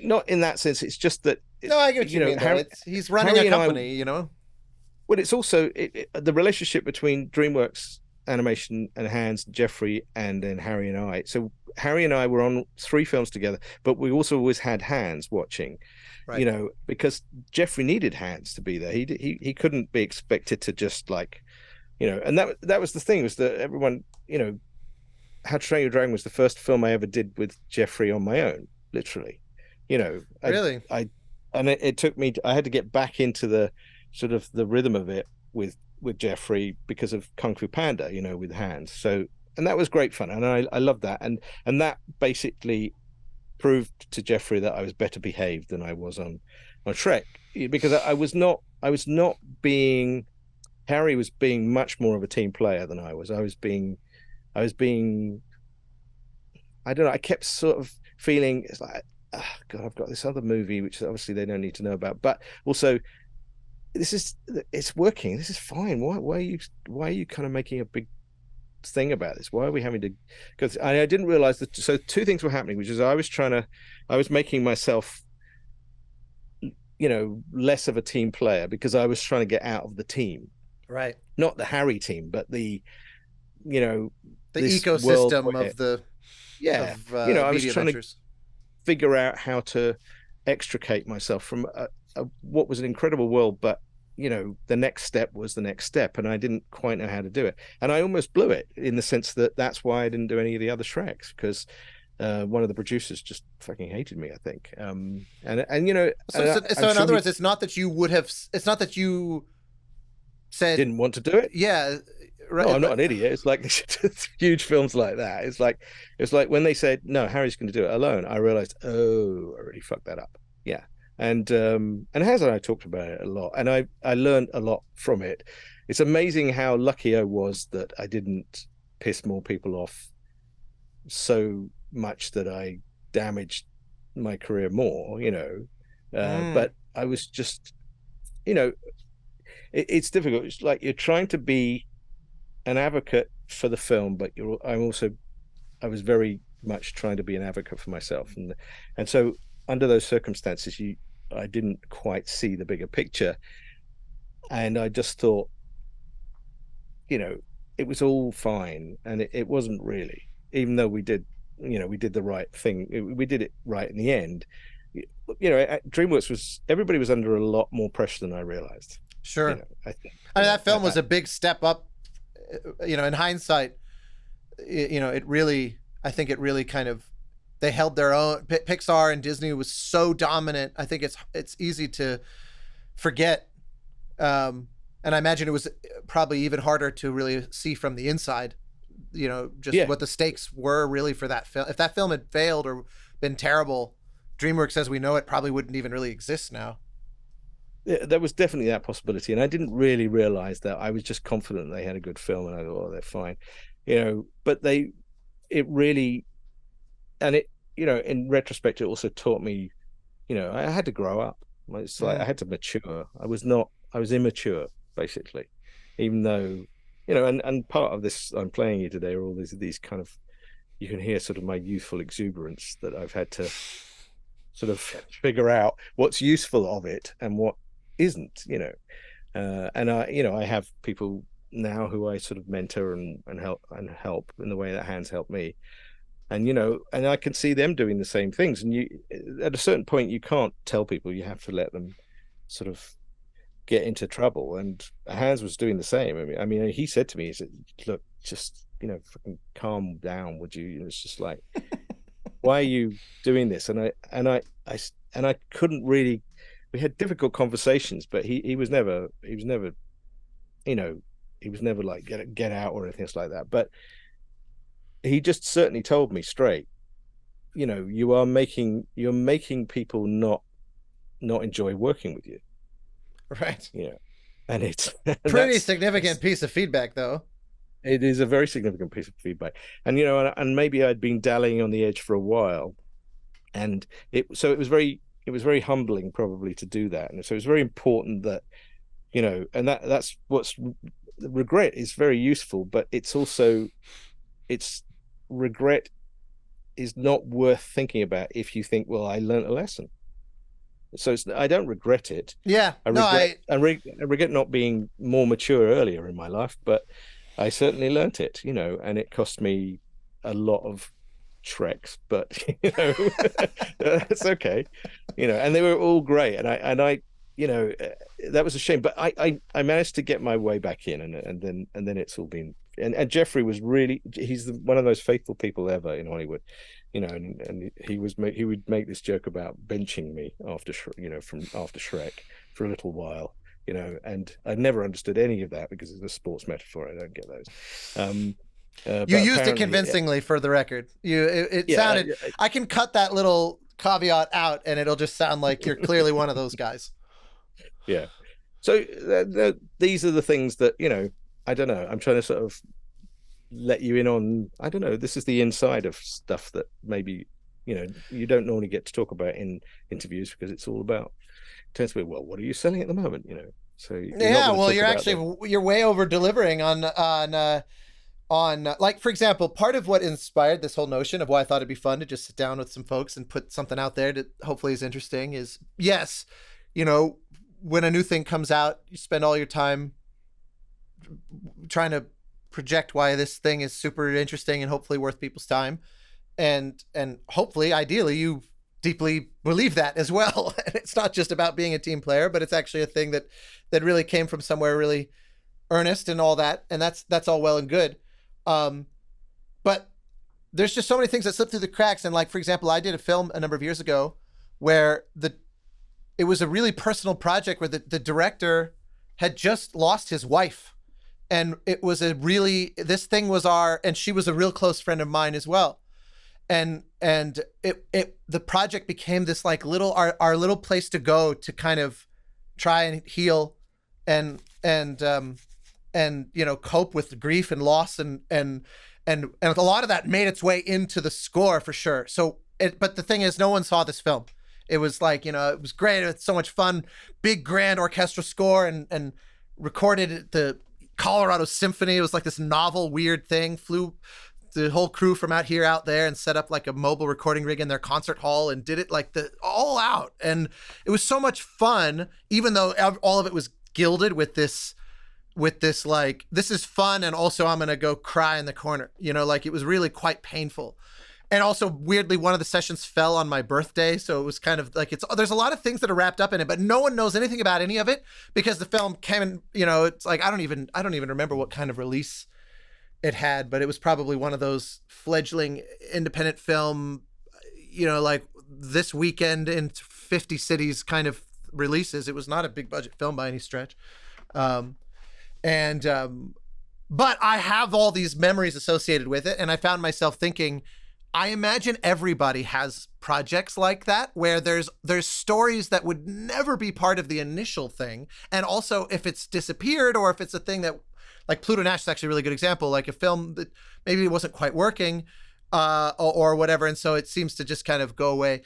not in that sense. It's just that. No, I get what you mean. He's running a company, you know. Well, it's also the relationship between DreamWorks Animation and Hans, Jeffrey, and then Harry and I. So Harry and I were on 3 films together, but we also always had Hans watching. Right. You know, because Jeffrey needed Hans to be there. He couldn't be expected to just like. You know, and that was the thing, was that everyone, you know, How to Train Your Dragon was the first film I ever did with Jeffrey on my own, literally. You know, really, it took me. I had to get back into the sort of the rhythm of it with Jeffrey because of Kung Fu Panda, you know, with Hans. So, and that was great fun, and I loved that, and that basically proved to Jeffrey that I was better behaved than I was on Shrek, because I was not being. Harry was being much more of a team player than I was. I was being, I don't know. I kept sort of feeling it's like, oh, God, I've got this other movie, which obviously they don't need to know about, but also it's working. This is fine. Why are you kind of making a big thing about this? Why are we having to? Because I didn't realize that. So 2 things were happening, which is I was making myself, you know, less of a team player because I was trying to get out of the team. Right. Not the Harry team, but the, you know, the ecosystem of the, you know, I was trying adventures. To figure out how to extricate myself from what was an incredible world, but you know, the next step was the next step, and I didn't quite know how to do it, and I almost blew it in the sense that that's why I didn't do any of the other Shreks, because one of the producers just fucking hated me, I think. And you know, so in other words, it's not that you said didn't want to do it. Yeah, right. No, I'm not an idiot. It's like huge films like that. It's like when they said no, Harry's going to do it alone. I realized, oh, I really fucked that up. Yeah, and Hans and I talked about it a lot, and I learned a lot from it. It's amazing how lucky I was that I didn't piss more people off so much that I damaged my career more. You know, But I was just, you know, it's difficult. It's like you're trying to be an advocate for the film, but I was very much trying to be an advocate for myself, and so under those circumstances, I didn't quite see the bigger picture, and I just thought, you know, it was all fine, and it wasn't really, even though we did, you know, we did the right thing, we did it right in the end. You know, at DreamWorks everybody was under a lot more pressure than I realized. Sure. You know, I think, I mean, that film was a big step up, you know, in hindsight. You know, I think it really kind of, they held their own. Pixar and Disney was so dominant. I think it's easy to forget. And I imagine it was probably even harder to really see from the inside, you know, just what the stakes were really for that film. If that film had failed or been terrible, DreamWorks as we know it probably wouldn't even really exist now. Yeah, there was definitely that possibility, and I didn't really realize that. I was just confident they had a good film, and I thought, oh, they're fine, you know. But it really, and it, you know, in retrospect, it also taught me, you know, I had to grow up. It's like I had to mature. I was immature, basically, even though, you know, and part of this I'm playing you today are all these kind of, you can hear sort of my youthful exuberance that I've had to sort of figure out what's useful of it and what isn't, you know. And I, you know, I have people now who I sort of mentor and help in the way that Hans helped me, and you know, and I can see them doing the same things. And you, at a certain point, you can't tell people, you have to let them sort of get into trouble. And Hans was doing the same. I mean, he said to me, he said, "Look, just, you know, fucking calm down, would you?" And it's just like, why are you doing this? And I couldn't really. We had difficult conversations, but he was never, you know, he was never like get out or anything like that. But he just certainly told me straight, you know, you're making people not enjoy working with you. Right. Yeah. And it's pretty significant piece of feedback, though. It is a very significant piece of feedback. And, you know, and maybe I'd been dallying on the edge for a while, and it was very humbling probably to do that. And so it's very important that, you know, and that's what's, regret is very useful, but it's also, regret is not worth thinking about if you think, well, I learned a lesson. So I don't regret it. Yeah. I regret not being more mature earlier in my life, but I certainly learnt it, you know, and it cost me a lot of Shreks, but you know, it's okay, you know, and they were all great, and I, you know, that was a shame, but I managed to get my way back in, and then it's all been, and Jeffrey was really, he's one of those faithful people ever in Hollywood, you know, and he would make this joke about benching me after Shrek for a little while, you know, and I never understood any of that because it's a sports metaphor. I don't get those. You used it convincingly, for the record. It sounded. I can cut that little caveat out, and it'll just sound like you're clearly one of those guys. Yeah. So these are the things that, you know, I don't know. I'm trying to sort of let you in on. I don't know. This is the inside of stuff that maybe, you know, you don't normally get to talk about in interviews, because it's all about. It tends to be, well, what are you selling at the moment? You know. So yeah. Well, you're way over delivering on like, for example, part of what inspired this whole notion of why I thought it'd be fun to just sit down with some folks and put something out there that hopefully is interesting is, yes, you know, when a new thing comes out, you spend all your time trying to project why this thing is super interesting and hopefully worth people's time. And hopefully, ideally, you deeply believe that as well. And it's not just about being a team player, but it's actually a thing that really came from somewhere really earnest and all that. And that's all well and good. But there's just so many things that slip through the cracks. And like, for example, I did a film a number of years ago where it was a really personal project where the director had just lost his wife. And it was this thing was and she was a real close friend of mine as well. And the project became this like our little place to go to kind of try and heal and you know, cope with grief and loss and a lot of that made its way into the score for sure. So but the thing is, no one saw this film, It was like, it was great. It's so much fun. Big grand orchestral score, and recorded at the Colorado Symphony. It was like this novel, weird thing. Flew the whole crew from out here out there and set up like a mobile recording rig in their concert hall and did it like the all out. And it was so much fun, even though all of it was gilded with this like, this is fun, and also I'm gonna go cry in the corner. Like, it was really quite painful. And also, weirdly, one of the sessions fell on my birthday, so it was kind of like, there's a lot of things that are wrapped up in it, but no one knows anything about any of it because the film came in. It's like I don't even remember what kind of release it had, but it was probably one of those fledgling independent film, like this weekend in 50 cities kind of releases. It was not a big budget film by any stretch, but I have all these memories associated with it, and I found myself thinking, I imagine everybody has projects like that where there's stories that would never be part of the initial thing. And also, if it's disappeared, or if it's a thing that, like Pluto Nash is actually a really good example, like a film that maybe it wasn't quite working or whatever. And so it seems to just kind of go away.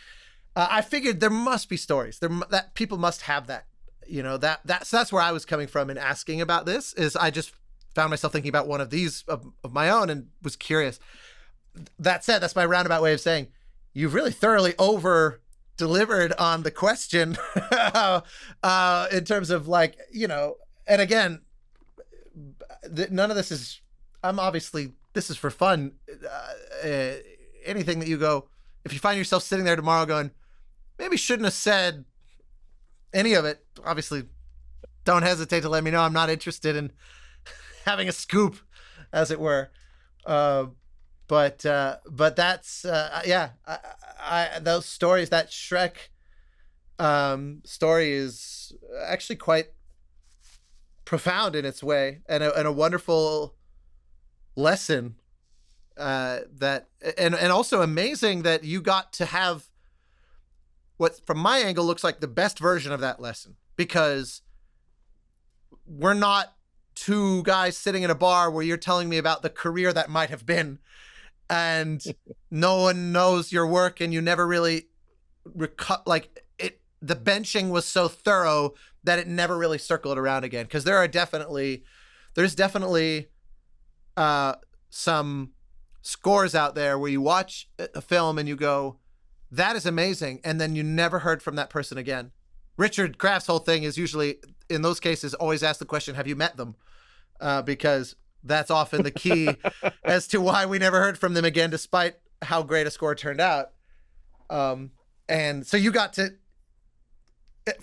I figured there must be stories that people must have that, so that's where I was coming from in asking about this. Is I just found myself thinking about one of these of my own and was curious. That said, that's my roundabout way of saying you've really thoroughly over delivered on the question in terms of like, and again, none of this is, this is for fun. Anything that you go, if you find yourself sitting there tomorrow going, maybe shouldn't have said any of it, obviously don't hesitate to let me know. I'm not interested in having a scoop, as it were. But that's those stories, that Shrek story is actually quite profound in its way, and a wonderful lesson. And also amazing that you got to have what, from my angle, looks like the best version of that lesson, because we're not two guys sitting in a bar where you're telling me about the career that might have been, and no one knows your work, and you never really like it. The benching was so thorough that it never really circled around again. Because there's definitely some scores out there where you watch a film and you go, that is amazing, and then you never heard from that person again. Richard Kraft's whole thing is usually, in those cases, always ask the question, have you met them? Because that's often the key as to why we never heard from them again, despite how great a score turned out. And so you got to,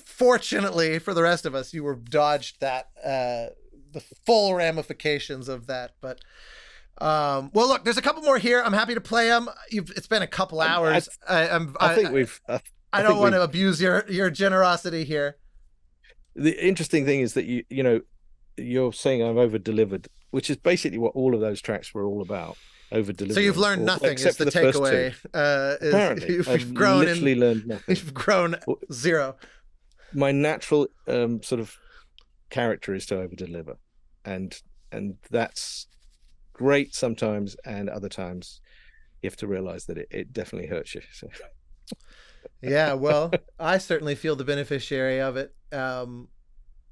fortunately for the rest of us, you were dodged that, the full ramifications of that. But, well, look, there's a couple more here. I'm happy to play them. It's been a couple hours. I don't want to abuse your generosity here. The interesting thing is that you're saying I've over-delivered, which is basically what all of those tracks were all about. Over-delivering. So you've learned nothing, except is the takeaway. Apparently, you've grown learned nothing. You've grown zero. My natural sort of character is to over-deliver, and that's great sometimes, and other times you have to realize that it definitely hurts you. So. Yeah, well, I certainly feel the beneficiary of it.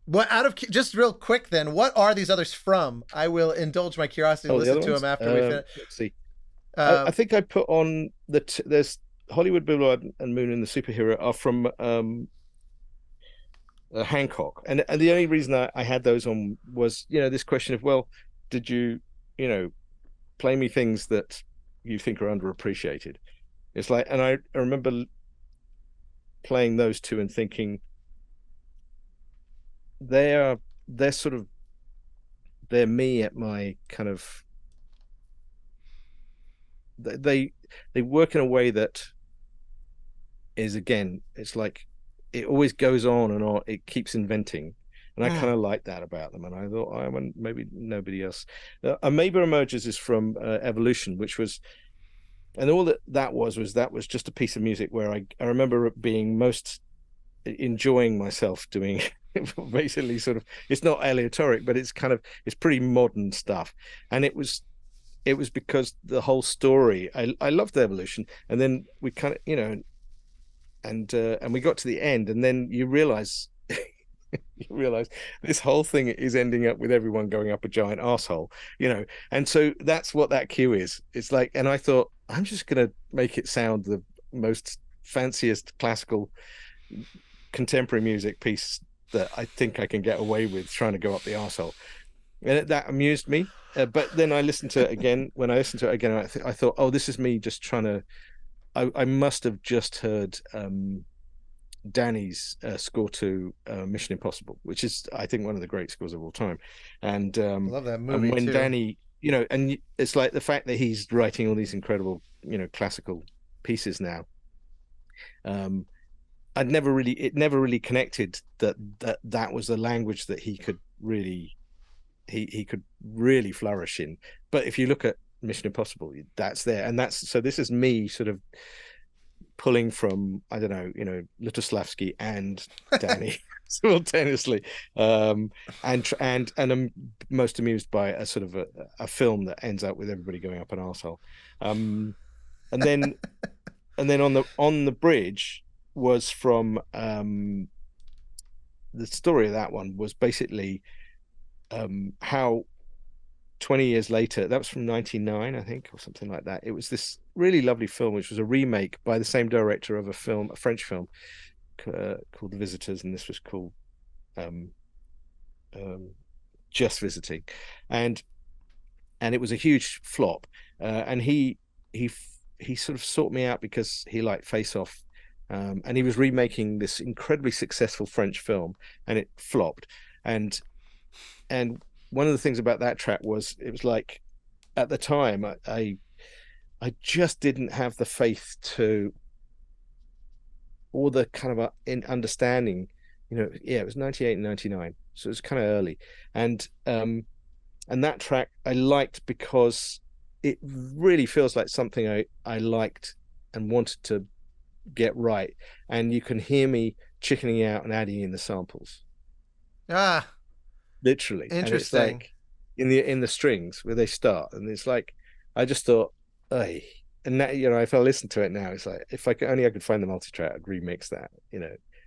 What just real quick then, what are these others from? I will indulge my curiosity to listen to them after we finish. Let's see. I think I put on there's Hollywood Boulevard and Moon and the Superhero are from Hancock, and the only reason I had those on was this question of, well, did you play me things that you think are underappreciated? It's like, and I remember playing those two and thinking, they're me at my kind of, they work in a way that is, again, it's like it always goes on and on, it keeps inventing, and I kind of like that about them. And I thought, maybe nobody else. Amoeba Emerges is from Evolution, which was, and all that was just a piece of music where I remember being most enjoying myself doing basically sort of, it's not aleatoric, but it's pretty modern stuff. And it was because the whole story, I loved the Evolution, and then we kind of and we got to the end, and then you realize this whole thing is ending up with everyone going up a giant arsehole, and so that's what that cue is. It's like, and I thought, I'm just gonna make it sound the most fanciest classical contemporary music piece that I think I can get away with trying to go up the arsehole. And that amused me. But then I listened to it again. When I listened to it again, I thought, oh, this is me just trying to. I must have just heard Danny's score to Mission Impossible, which is, I think, one of the great scores of all time. And I love that movie and when too. Danny, and it's like the fact that he's writing all these incredible, classical pieces now. It never really connected that was a language that he could really flourish in. But if you look at Mission Impossible, that's there, and so this is me sort of pulling from, I don't know, Lutoslavsky and Danny simultaneously, and I'm most amused by a sort of a film that ends up with everybody going up an arsehole, and then on the bridge was from the story of that one was basically how 20 years later, that was from 1999, I think, or something like that. It was this really lovely film, which was a remake by the same director of a French film called The Visitors, and this was called Just Visiting, and it was a huge flop. And he sort of sought me out because he liked Face Off, and he was remaking this incredibly successful French film, and it flopped. And one of the things about that track was, it was like, at the time, I just didn't have the faith to, or the kind of in understanding, it was 98 and 99, so it was kind of early, and that track I liked because it really feels like something I liked and wanted to get right, and you can hear me chickening out and adding in the samples. Literally. Interesting. And it's like in the strings where they start, and it's like, I just thought, hey, and that, if I listen to it now, it's like, if I could find the multi-track, I'd remix that,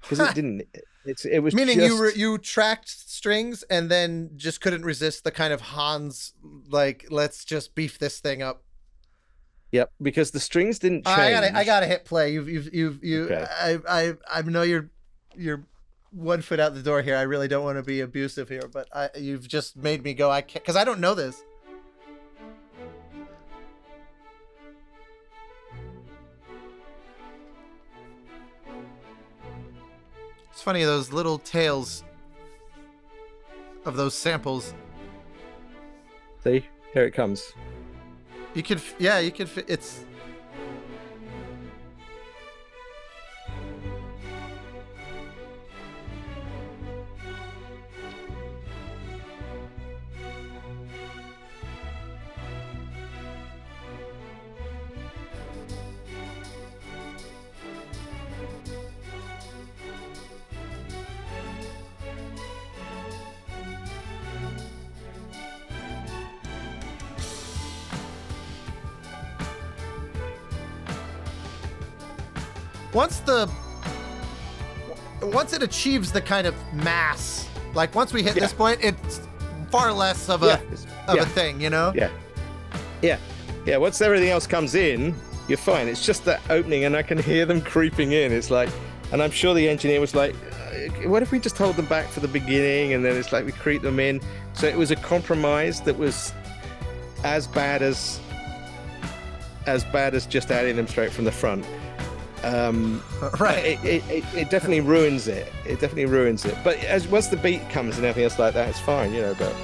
because it didn't. It was meaning just... you tracked strings and then just couldn't resist the kind of Hans, like, let's just beef this thing up. Yep, because the strings didn't change. I gotta hit play. You've okay. I know you're 1 foot out the door here. I really don't want to be abusive here, but you've just made me go, I can't, because I don't know this. It's funny, those little tails of those samples. See, here it comes. You could it's... Once it achieves the kind of mass, like once we hit this point, it's far less of a thing, Yeah. Once everything else comes in, you're fine. It's just that opening, and I can hear them creeping in. It's like, and I'm sure the engineer was like, what if we just hold them back for the beginning, and then it's like we creep them in. So it was a compromise that was as bad as just adding them straight from the front. Right. It definitely ruins it. But once the beat comes and everything else like that, it's fine, but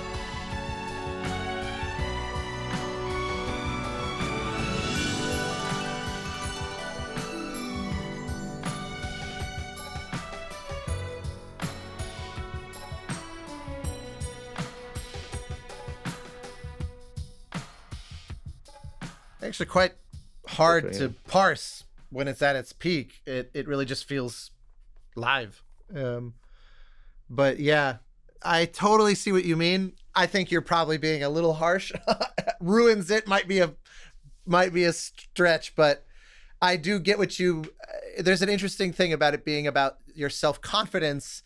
actually quite hard to parse when it's at its peak. It really just feels live. But yeah, I totally see what you mean. I think you're probably being a little harsh. Ruins it might be a stretch, but I do get what you. There's an interesting thing about it being about your self-confidence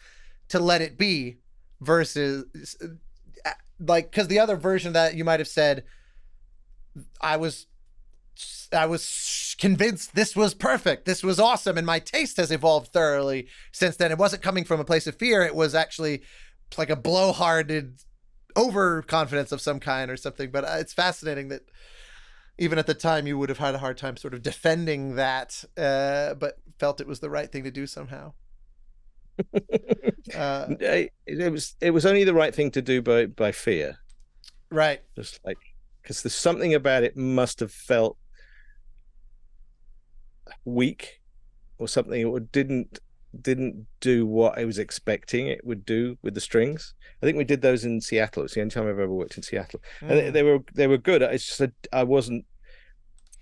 to let it be, versus like, because the other version of that you might have said, I was convinced this was perfect, this was awesome, and my taste has evolved thoroughly since then. It wasn't coming from a place of fear. It was actually like a blowharded overconfidence of some kind or something. But it's fascinating that even at the time you would have had a hard time sort of defending that, but felt it was the right thing to do somehow. It was only the right thing to do by fear, right? Just like, because there's something about it must have felt weak or something. It didn't do what I was expecting it would do with the strings. I think we did those in Seattle. It's the only time I've ever worked in Seattle, and they were good. It's just I wasn't,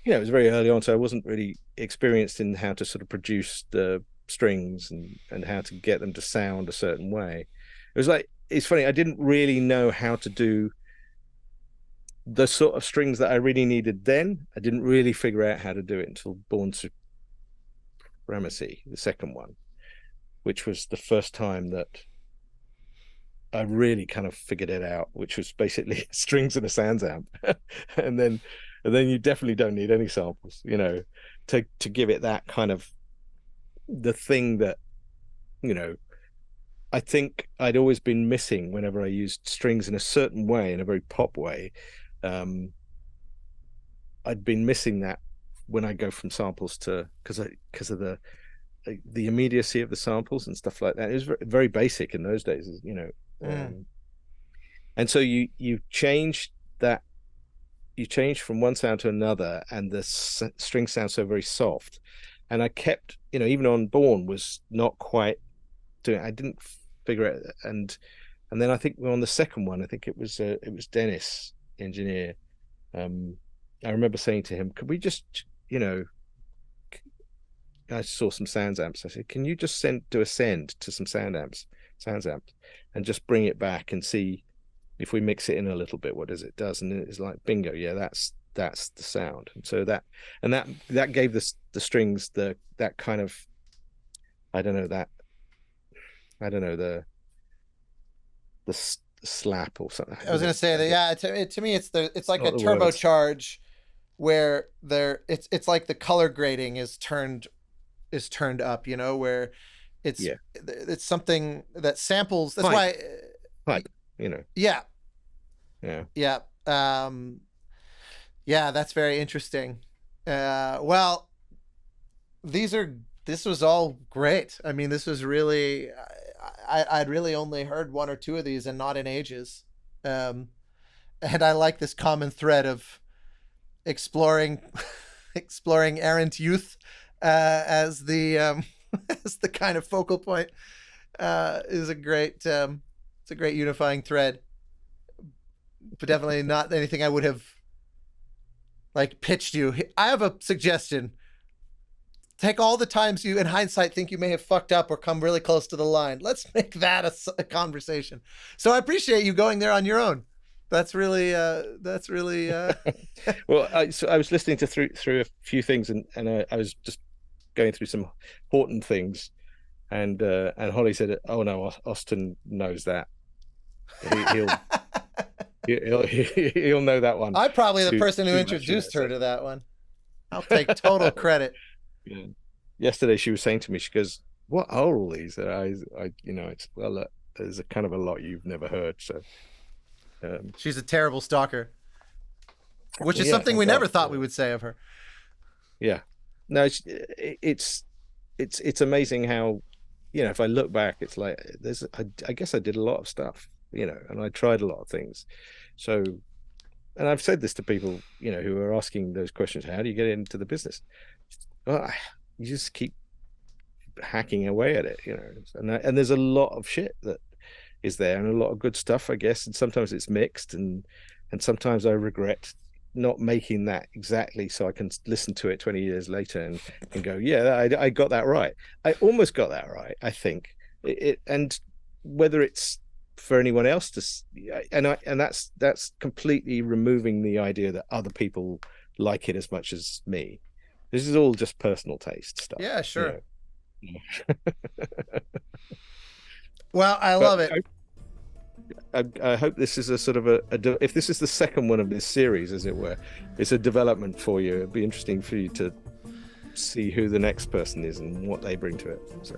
it was very early on, so I wasn't really experienced in how to sort of produce the strings and how to get them to sound a certain way. It was like, it's funny, I didn't really know how to do the sort of strings that I really needed then. I didn't really figure out how to do it until Born Supremacy, the second one, which was the first time that I really kind of figured it out, which was basically strings and a sounds amp. and then you definitely don't need any samples, to give it that kind of, the thing that, I think I'd always been missing whenever I used strings in a certain way, in a very pop way. I'd been missing that when I go from samples to, because of the immediacy of the samples and stuff like that. It was very, very basic in those days, and so you change that. You change from one sound to another, and the string sounds so very soft. And I kept, even on Born was not quite doing. I didn't figure it, and then I think on the second one, I think it was Dennis, engineer. I remember saying to him, "Could we just, I saw some sounds amps. I said, can you just do a send to some sounds amps, and just bring it back and see if we mix it in a little bit, what does it does?" And it's like, bingo, yeah, that's the sound. And so that gave the strings that kind of, the slap or something. I was going to say that, yeah, to me it's like a turbocharge where it's like the color grading is turned up, where it's something that samples. That's why pipe, yeah. That's very interesting. Well, this was all great. I mean, this was really, I'd really only heard one or two of these and not in ages. And I like this common thread of exploring errant youth as the as the kind of focal point. Is a great it's a great unifying thread, but definitely not anything I would have like pitched you. I have a suggestion. Take all the times you in hindsight think you may have fucked up or come really close to the line. Let's make that a conversation. So I appreciate you going there on your own. That's really well, I was listening to through a few things, and I was just going through some Horton things, and Holly said, "Oh no, Austin knows that. He'll know that one." I'm probably the person who introduced her to that one. I'll take total credit. Yeah. Yesterday she was saying to me, she goes, "What are all these?" And I it's, well, there's a kind of a lot you've never heard. So she's a terrible stalker, which is something we never thought we would say of her. Yeah, no, it's amazing how, if I look back, it's like I guess I did a lot of stuff, and I tried a lot of things. So, and I've said this to people, who are asking those questions: how do you get into the business? Well, you just keep hacking away at it, and there's a lot of shit that is there, and a lot of good stuff, I guess, and sometimes it's mixed, and sometimes I regret not making that exactly so I can listen to it 20 years later and go, yeah, I got that right. I almost got that right, I think. And whether it's for anyone else and that's completely removing the idea that other people like it as much as me. This is all just personal taste stuff. Yeah, sure. You know. Well, I love it. I hope this is a sort of if this is the second one of this series, as it were, it's a development for you. It'd be interesting for you to see who the next person is and what they bring to it. So.